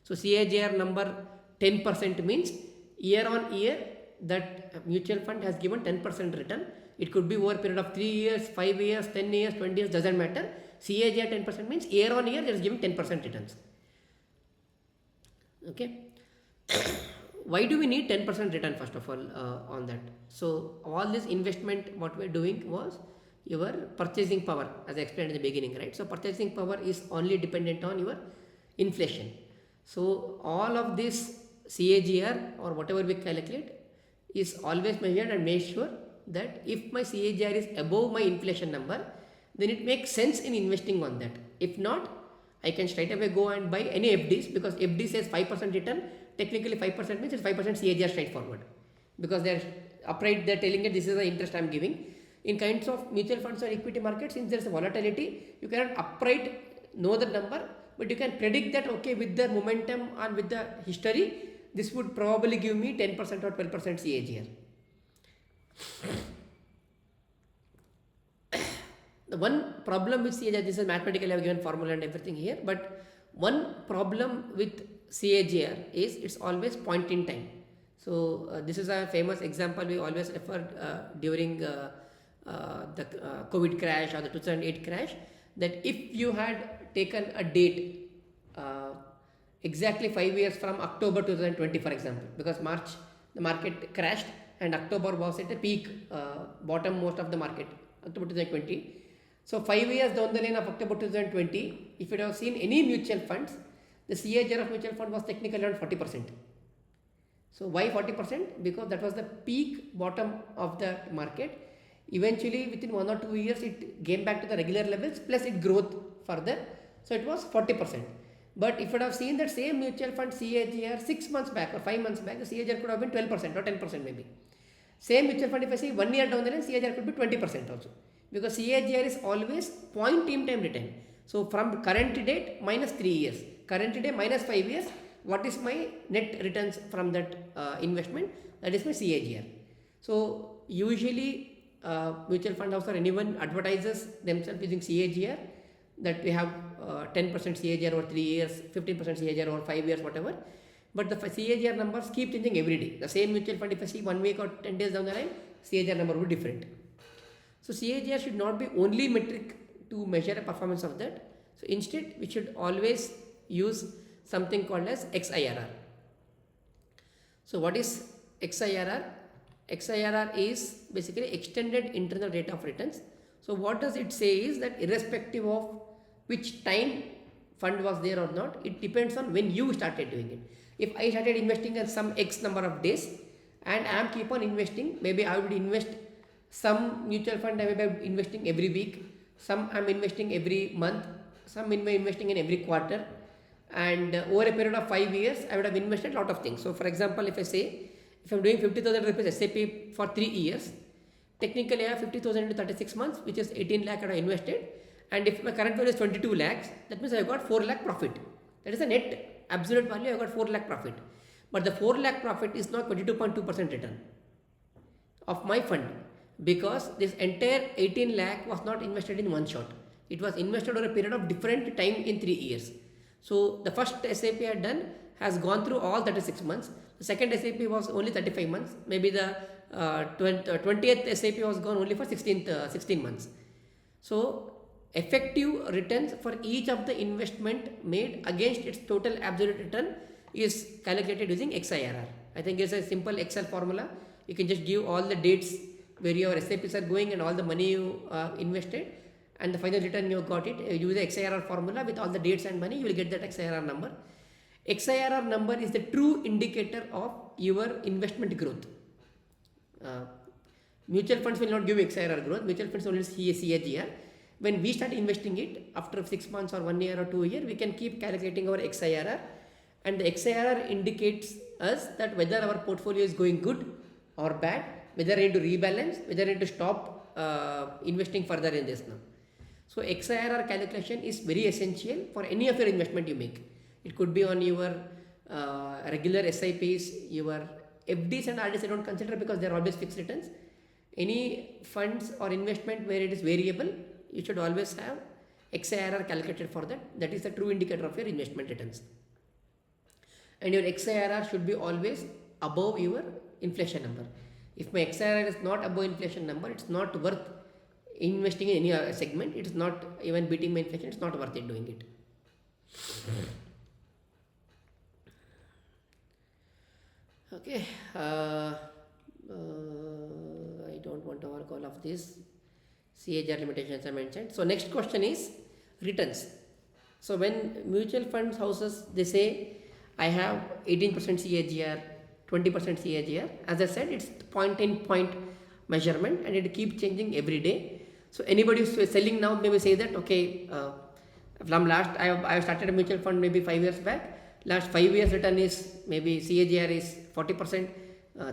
So CAGR number 10% means year on year that mutual fund has given 10% return. It could be over a period of 3 years, 5 years, 10 years, 20 years, doesn't matter. CAGR 10% means year on year they are giving 10% returns. Okay. Why do we need 10% return first of all on that? So all this investment what we are doing was your purchasing power, as I explained in the beginning, right? So purchasing power is only dependent on your inflation. So all of this CAGR or whatever we calculate is always measured and make sure that if my CAGR is above my inflation number, then it makes sense in investing on that. If not, I can straight away go and buy any FDs, because FD says 5% return. Technically 5% means it's 5% CAGR straightforward, because they're upright, they're telling it this is the interest I'm giving. In kinds of mutual funds or equity markets, since there's a volatility, you cannot upright know the number, but you can predict that okay, with the momentum and with the history, this would probably give me 10% or 12% CAGR. The one problem with CAGR, this is mathematically I have given formula and everything here, but one problem with CAGR is it's always point in time. So this is a famous example we always referred during the COVID crash or the 2008 crash, that if you had taken a date exactly 5 years from October 2020 for example, because March the market crashed and October was at a peak, bottom most of the market October 2020. So 5 years down the line of October 2020, if you have seen any mutual funds, the CAGR of mutual fund was technically around 40%. So why 40%? Because that was the peak bottom of the market. Eventually within 1 or 2 years it came back to the regular levels plus it growth further. So it was 40%. But if you have seen that same mutual fund CAGR 6 months back or 5 months back, the CAGR could have been 12% or 10% maybe. Same mutual fund, if I say 1 year down the line, CAGR could be 20% also. Because CAGR is always point in time return. So from current date minus 3 years, current day minus 5 years, what is my net returns from that investment? That is my CAGR. So usually mutual fund house or anyone advertises themselves using CAGR, that we have 10% CAGR over 3 years, 15% CAGR over 5 years, whatever. But the CAGR numbers keep changing every day. The same mutual fund, if I see 1 week or 10 days down the line, CAGR number will be different. So CAGR should not be only metric to measure a performance of that. So instead, we should always use something called as XIRR. So what is XIRR? XIRR is basically extended internal rate of returns. So what does it say is that irrespective of which time fund was there or not, it depends on when you started doing it. If I started investing in some X number of days and I am keep on investing, maybe I would invest some mutual fund, I may be investing every week, some I am investing every month, some I am investing in every quarter, and over a period of 5 years I would have invested a lot of things. So for example, if I say, if I am doing 50,000 rupees SAP for 3 years, technically I have 50,000 into 36 months, which is 18 lakh I have invested, and if my current value is 22 lakhs, that means I have got 4 lakh profit. That is a net absolute value, I have got 4 lakh profit. But the 4 lakh profit is not 22.2% return of my fund, because this entire 18 lakh was not invested in one shot. It was invested over a period of different time in 3 years. So the first SAP I had done has gone through all 36 months. The second SAP was only 35 months. Maybe the 20th SAP was gone only for 16 months. So effective returns for each of the investment made against its total absolute return is calculated using XIRR. I think it's a simple Excel formula. You can just give all the dates where your SAPs are going and all the money you invested, and the final return you got it. Use the XIRR formula with all the dates and money, you will get that XIRR number. XIRR number is the true indicator of your investment growth. Mutual funds will not give XIRR growth, mutual funds only see CAGR. When we start investing it after 6 months or 1 year or 2 years, we can keep calculating our XIRR, and the XIRR indicates us that whether our portfolio is going good or bad, whether I need to rebalance, whether I need to stop investing further in this now. So XIRR calculation is very essential for any of your investment you make. It could be on your regular SIPs, your FDs and RDs I don't consider because they are always fixed returns. Any funds or investment where it is variable, you should always have XIRR calculated for that. That is the true indicator of your investment returns. And your XIRR should be always above your inflation number. If my XIRR is not above inflation number, it's not worth investing in any segment. It's not even beating my inflation. It's not worth it doing it. Okay. I don't want to work all of this. CAGR limitations I mentioned. So next question is returns. So when mutual funds houses, they say I have 18% CAGR, 20% CAGR. As I said, it's point in point measurement and it keeps changing every day. So anybody who's selling now maybe say that, okay, from last, I have started a mutual fund maybe 5 years back. Last 5 years return is maybe CAGR is 40%,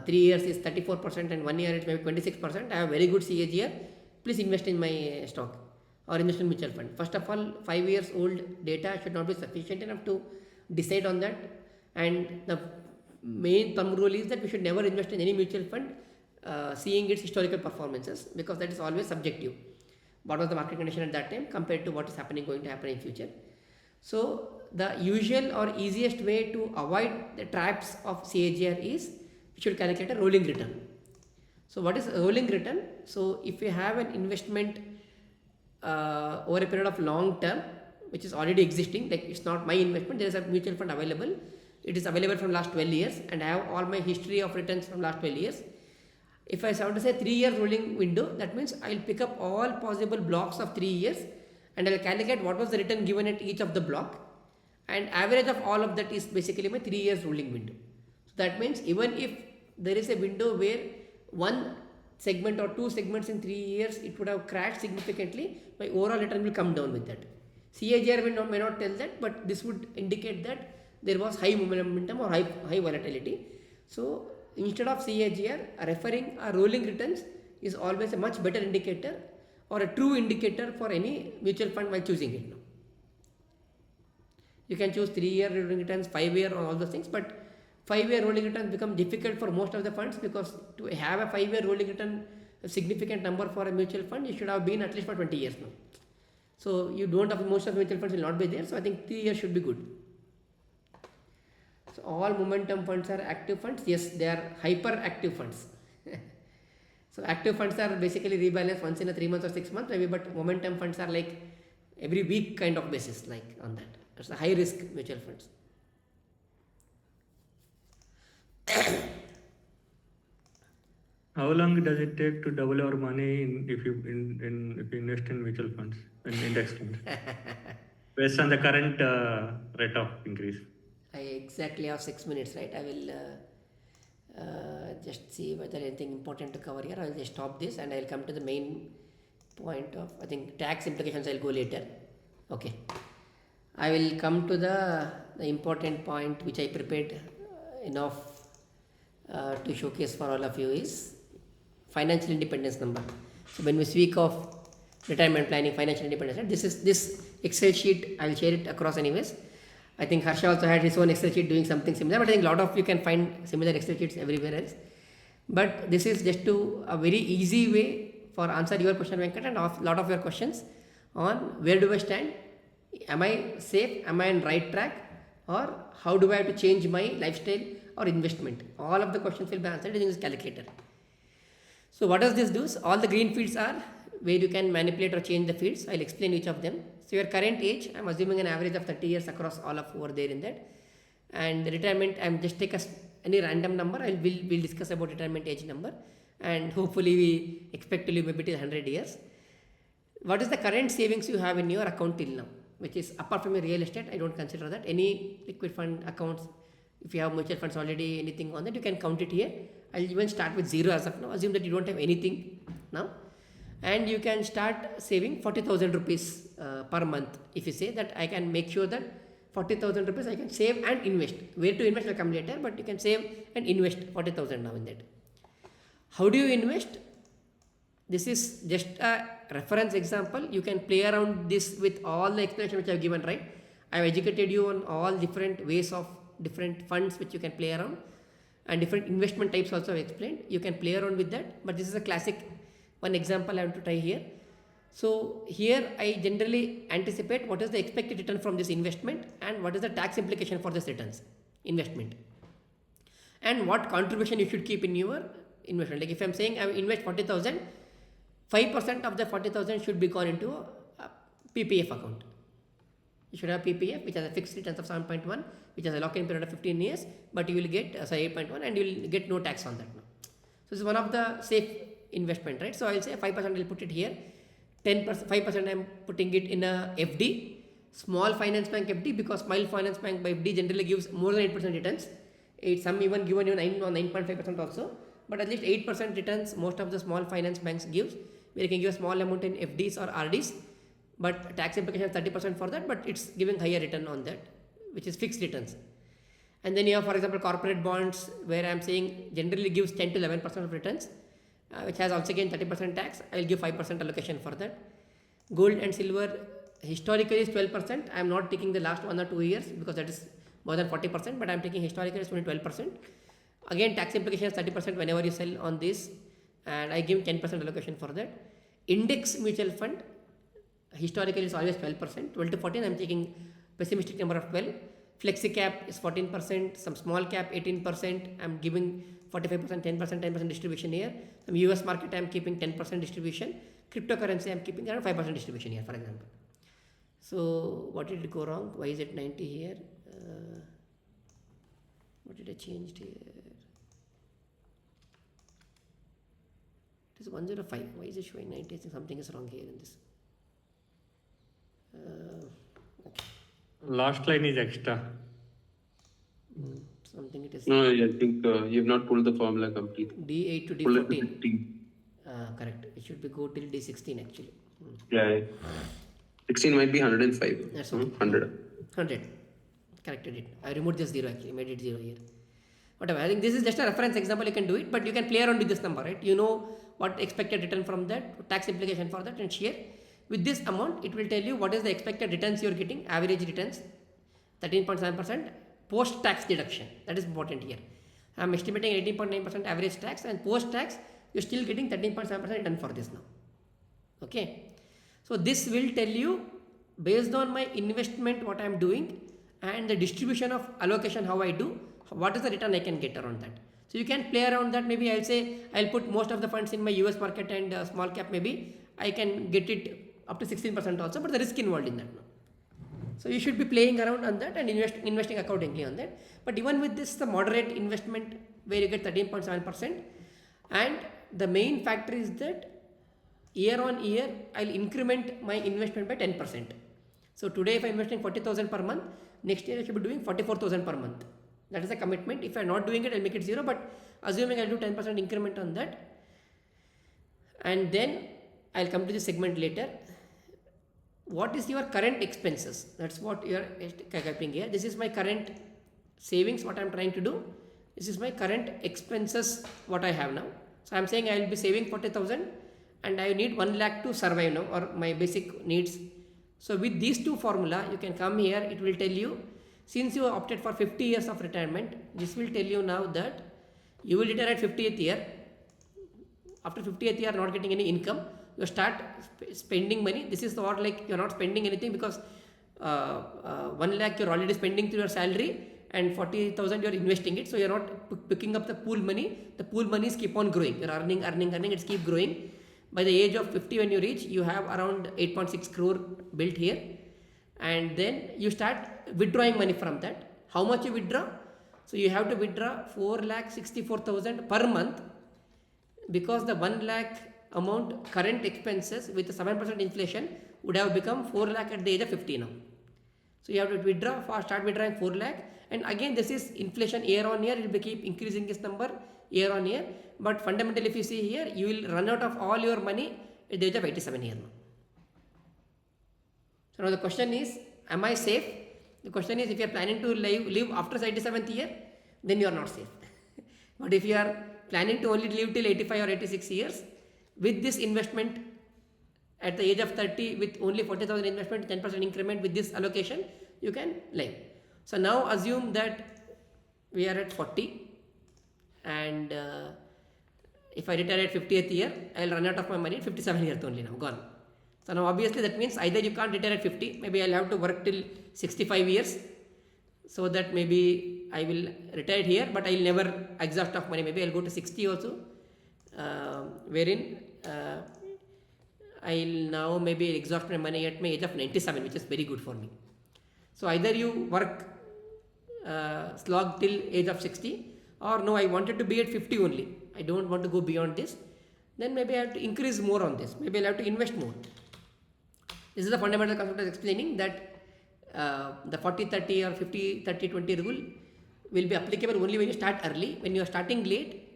3 years is 34%, and 1 year it's maybe 26%. I have very good CAGR. Please invest in my stock or invest in mutual fund. First of all, 5 years old data should not be sufficient enough to decide on that. And the main thumb rule is that we should never invest in any mutual fund seeing its historical performances, because that is always subjective. What was the market condition at that time compared to what is going to happen in future. So the usual or easiest way to avoid the traps of CAGR is we should calculate a rolling return. So what is a rolling return? So if you have an investment over a period of long term, which is already existing, like it's not my investment, there is a mutual fund available. It is available from last 12 years and I have all my history of returns from last 12 years. If I want to say 3 years rolling window, that means I'll pick up all possible blocks of 3 years and I'll calculate what was the return given at each of the block, and average of all of that is basically my 3 years rolling window. So that means even if there is a window where one segment or two segments in 3 years it would have crashed significantly, my overall return will come down with that. CAGR may not tell that, but this would indicate that there was high momentum or high volatility. So instead of CAGR, referring a rolling returns is always a much better indicator or a true indicator for any mutual fund while choosing it. You can choose 3-year rolling returns, 5-year, or all those things, but 5-year rolling returns become difficult for most of the funds, because to have a 5-year rolling return, a significant number for a mutual fund, you should have been at least for 20 years now. So you don't have, most of the mutual funds will not be there. So I think 3 years should be good. So all momentum funds are active funds. Yes, they are hyperactive funds. So active funds are basically rebalanced once in a 3 months or 6 months maybe, but momentum funds are like every week kind of basis, like on that. It's a high risk mutual funds. How long does it take to double our money if you invest in mutual funds and index funds based on the current rate of increase? I exactly have 6 minutes, right? I will just see whether anything important to cover here. I will just stop this and I will come to the main point of, I think, tax implications. I will go later. Okay. I will come to the important point which I prepared enough to showcase for all of you is financial independence number. So when we speak of retirement planning, financial independence, right, this Excel sheet, I will share it across anyways. I think Harsha also had his own Excel sheet doing something similar, but I think a lot of you can find similar Excel sheets everywhere else. But this is just a very easy way for answer your question, Venkat, and a lot of your questions on where do I stand, am I safe, am I on right track, or how do I have to change my lifestyle or investment. All of the questions will be answered using this calculator. So what does this do? So all the green fields are where you can manipulate or change the fields. I'll explain each of them. So your current age, I'm assuming an average of 30 years across all of over there in that. And retirement, I'm just take any random number. We'll discuss about retirement age number, and hopefully we expect to live maybe till 100 years. What is the current savings you have in your account till now? Which is apart from your real estate, I don't consider that. Any liquid fund accounts, if you have mutual funds already, anything on that, you can count it here. I'll even start with 0 as of now. Assume that you don't have anything now. And you can start saving 40,000 rupees per month. If you say that I can make sure that 40,000 rupees I can save and invest. Where to invest will come later, but you can save and invest 40,000 now in that. How do you invest? This is just a reference example. You can play around this with all the explanation which I have given, right? I have educated you on all different ways of different funds which you can play around, and different investment types also I have explained. You can play around with that, but this is a classic one example I want to try here. So here I generally anticipate what is the expected return from this investment and what is the tax implication for this returns investment, and what contribution you should keep in your investment. Like if I am saying I invest 40,000, 5% of the 40,000 should be gone into a PPF account. You should have PPF which has a fixed return of 7.1, which has a lock-in period of 15 years, but you will get 8.1 and you will get no tax on that now. So this is one of the safe investment, right? So I will say 5% I will put it here, 10%, 5% I am putting it in a FD, small finance bank FD, because small finance bank by FD generally gives more than 8% returns. Some even given you 9 or 9.5% also, but at least 8% returns most of the small finance banks gives, where you can give a small amount in FDs or RDs, but tax implication is 30% for that, but it's giving higher return on that, which is fixed returns. And then you have, for example, corporate bonds, where I am saying generally gives 10 to 11% of returns, which has also again 30% tax. I will give 5% allocation for that. Gold and silver historically is 12%. I am not taking the last 1 or 2 years because that is more than 40%, but I am taking historically is only 12%. Again, tax implication is 30% whenever you sell on this, and I give 10% allocation for that. Index mutual fund historically is always 12%. 12 to 14, I am taking pessimistic number of 12. Flexi cap is 14%, some small cap 18%. I am giving 45%, 10% distribution here. Some US market I am keeping 10% distribution. Cryptocurrency I am keeping around 5% distribution here, for example. So what did it go wrong? Why is it 90 here? What did I change here? is 105. Why is it showing 90? I think something is wrong here in this. Okay. Last line is extra. Something it is. No, I think you have not pulled the formula completely. D8 to Pull it to D14. 15. Correct. It should be go till D16 actually. Yeah. 16 might be 105. That's okay. 100. 100. Corrected it. I removed this 0 actually. Made it 0 here. Whatever. I think this is just a reference example. You can do it, but you can play around with this number, right? You know what expected return from that, tax implication for that, and share. With this amount, it will tell you what is the expected returns you are getting, average returns, 13.7%, post-tax deduction. That is important here. I am estimating 18.9% average tax, and post-tax, you are still getting 13.7% return for this now. Okay. So this will tell you, based on my investment, what I am doing, and the distribution of allocation, how I do, what is the return I can get around that. So you can play around that. Maybe I'll say I'll put most of the funds in my US market and small cap. Maybe I can get it up to 16% also, but the risk involved in that now. So you should be playing around on that and investing accordingly on that. But even with this, the moderate investment where you get 13.7%, and the main factor is that year on year I'll increment my investment by 10%. So today if I'm investing 40,000 per month, next year I should be doing 44,000 per month. That is a commitment. If I'm not doing it, I'll make it 0, but assuming I'll do 10% increment on that, and then I'll come to the segment later. What is your current expenses? That's what you are typing here. This is my current savings, what I'm trying to do. This is my current expenses, what I have now. So I'm saying I will be saving 40,000 and I need 1 lakh to survive now, or my basic needs. So with these two formula, you can come here, it will tell you, since you opted for 50 years of retirement, this will tell you now that you will retire at 50th year. After 50th year, not getting any income, you start spending money. This is what, like, you're not spending anything because 1 lakh you're already spending through your salary and 40,000 you're investing it. So you're not picking up the pool money. The pool monies keep on growing. You're earning, it's keep growing. By the age of 50 when you reach, you have around 8.6 crore built here. And then you start withdrawing money from that. How much you withdraw? So you have to withdraw 4,64,000 per month, because the 1 lakh amount current expenses with the 7% inflation would have become 4 lakh at the age of 50 now. So you have to withdraw, start withdrawing 4 lakh, and again this is inflation year on year, it will keep increasing this number year on year. But fundamentally, if you see here, you will run out of all your money at the age of 87 years now. So now the question is, am I safe? The question is, if you are planning to live after 87th year, then you are not safe. But if you are planning to only live till 85 or 86 years, with this investment at the age of 30, with only 40,000 investment, 10% increment with this allocation, you can live. So now assume that we are at 40 and if I retire at 50th year, I will run out of my money at 57 years only now, gone. So now obviously that means either you can't retire at 50, maybe I'll have to work till 65 years, so that maybe I will retire here, but I'll never exhaust of money. Maybe I'll go to 60 also, wherein I'll now maybe exhaust my money at my age of 97, which is very good for me. So either you work slog till age of 60, or no, I wanted to be at 50 only, I don't want to go beyond this, then maybe I have to increase more on this, maybe I'll have to invest more. This is the fundamental concept of explaining that the 40-30 or 50-30-20 rule will be applicable only when you start early. When you are starting late,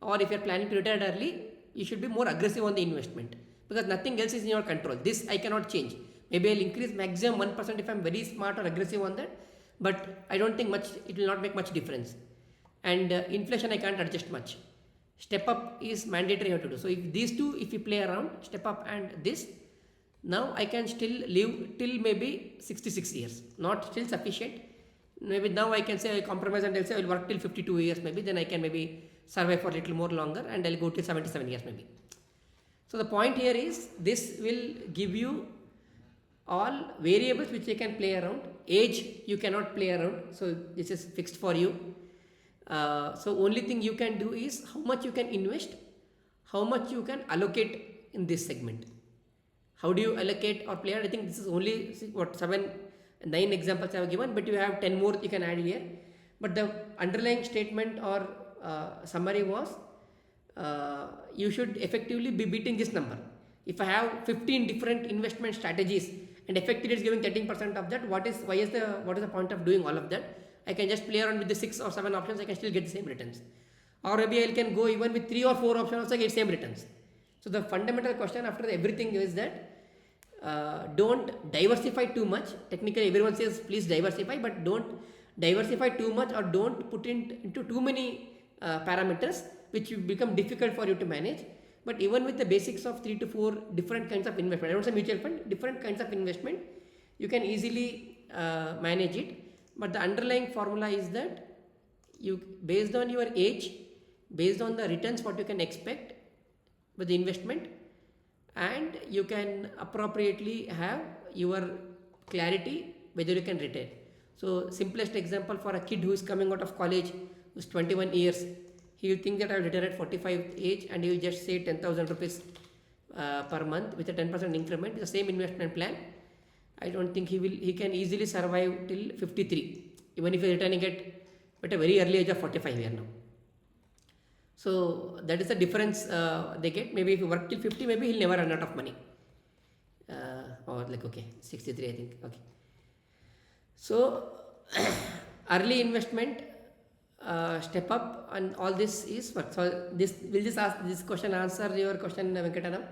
or if you are planning to retire early, you should be more aggressive on the investment, because nothing else is in your control. This I cannot change. Maybe I'll increase maximum 1% if I'm very smart or aggressive on that, but I don't think much, it will not make much difference. And inflation I can't adjust much. Step up is mandatory, you have to do. So if these two, if you play around, step up and this, now I can still live till maybe 66 years, not still sufficient. Maybe now I can say I compromise and I'll say I'll work till 52 years maybe, then I can maybe survive for a little more longer and I'll go till 77 years maybe. So the point here is, this will give you all variables which you can play around. Age you cannot play around, so this is fixed for you. So only thing you can do is how much you can invest, how much you can allocate in this segment. How do you allocate or play? I think this is only 9 examples I have given, but you have 10 more you can add here. But the underlying statement or summary was, you should effectively be beating this number. If I have 15 different investment strategies and effectively it's giving 13% of that, what is the point of doing all of that? I can just play around with the 6 or 7 options, I can still get the same returns. Or maybe I can go even with 3 or 4 options also get same returns. So the fundamental question after everything is that don't diversify too much. Technically everyone says please diversify, but don't diversify too much or don't put into too many parameters which will become difficult for you to manage. But even with the basics of 3 to 4 different kinds of investment, I don't say mutual fund, different kinds of investment, you can easily manage it. But the underlying formula is that you, based on your age, based on the returns what you can expect with the investment, and you can appropriately have your clarity whether you can retire. So simplest example for a kid who is coming out of college, who's 21 years, he will think that I will retire at 45 age, and he will just say 10,000 rupees per month with a 10% increment, the same investment plan. I don't think he can easily survive till 53, even if he is returning at a very early age of 45 years now. So that is the difference they get. Maybe if you work till 50, maybe he'll never run out of money. Or like, okay, 63 I think, okay. So early investment, step up, and all this is work. So will this question answer your question, Venkatanam?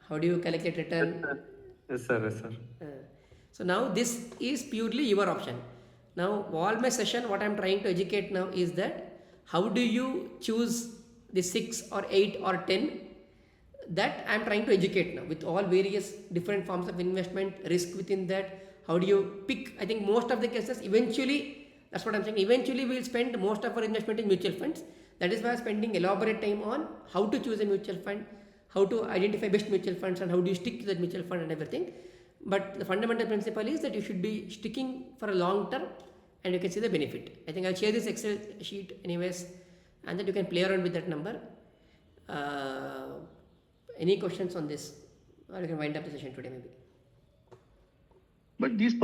How do you calculate return? Yes, sir. Yes, sir. So now this is purely your option. Now all my session, what I am trying to educate now is that how do you choose the 6 or 8 or 10, that I am trying to educate now with all various different forms of investment, risk within that. How do you pick? I think most of the cases eventually, that's what I'm saying, eventually we will spend most of our investment in mutual funds. That is why I'm spending elaborate time on how to choose a mutual fund, how to identify best mutual funds, and how do you stick to that mutual fund and everything. But the fundamental principle is that you should be sticking for a long term, and you can see the benefit. I think I'll share this Excel sheet anyways, and then you can play around with that number. Any questions on this? Or you can wind up the session today maybe. But these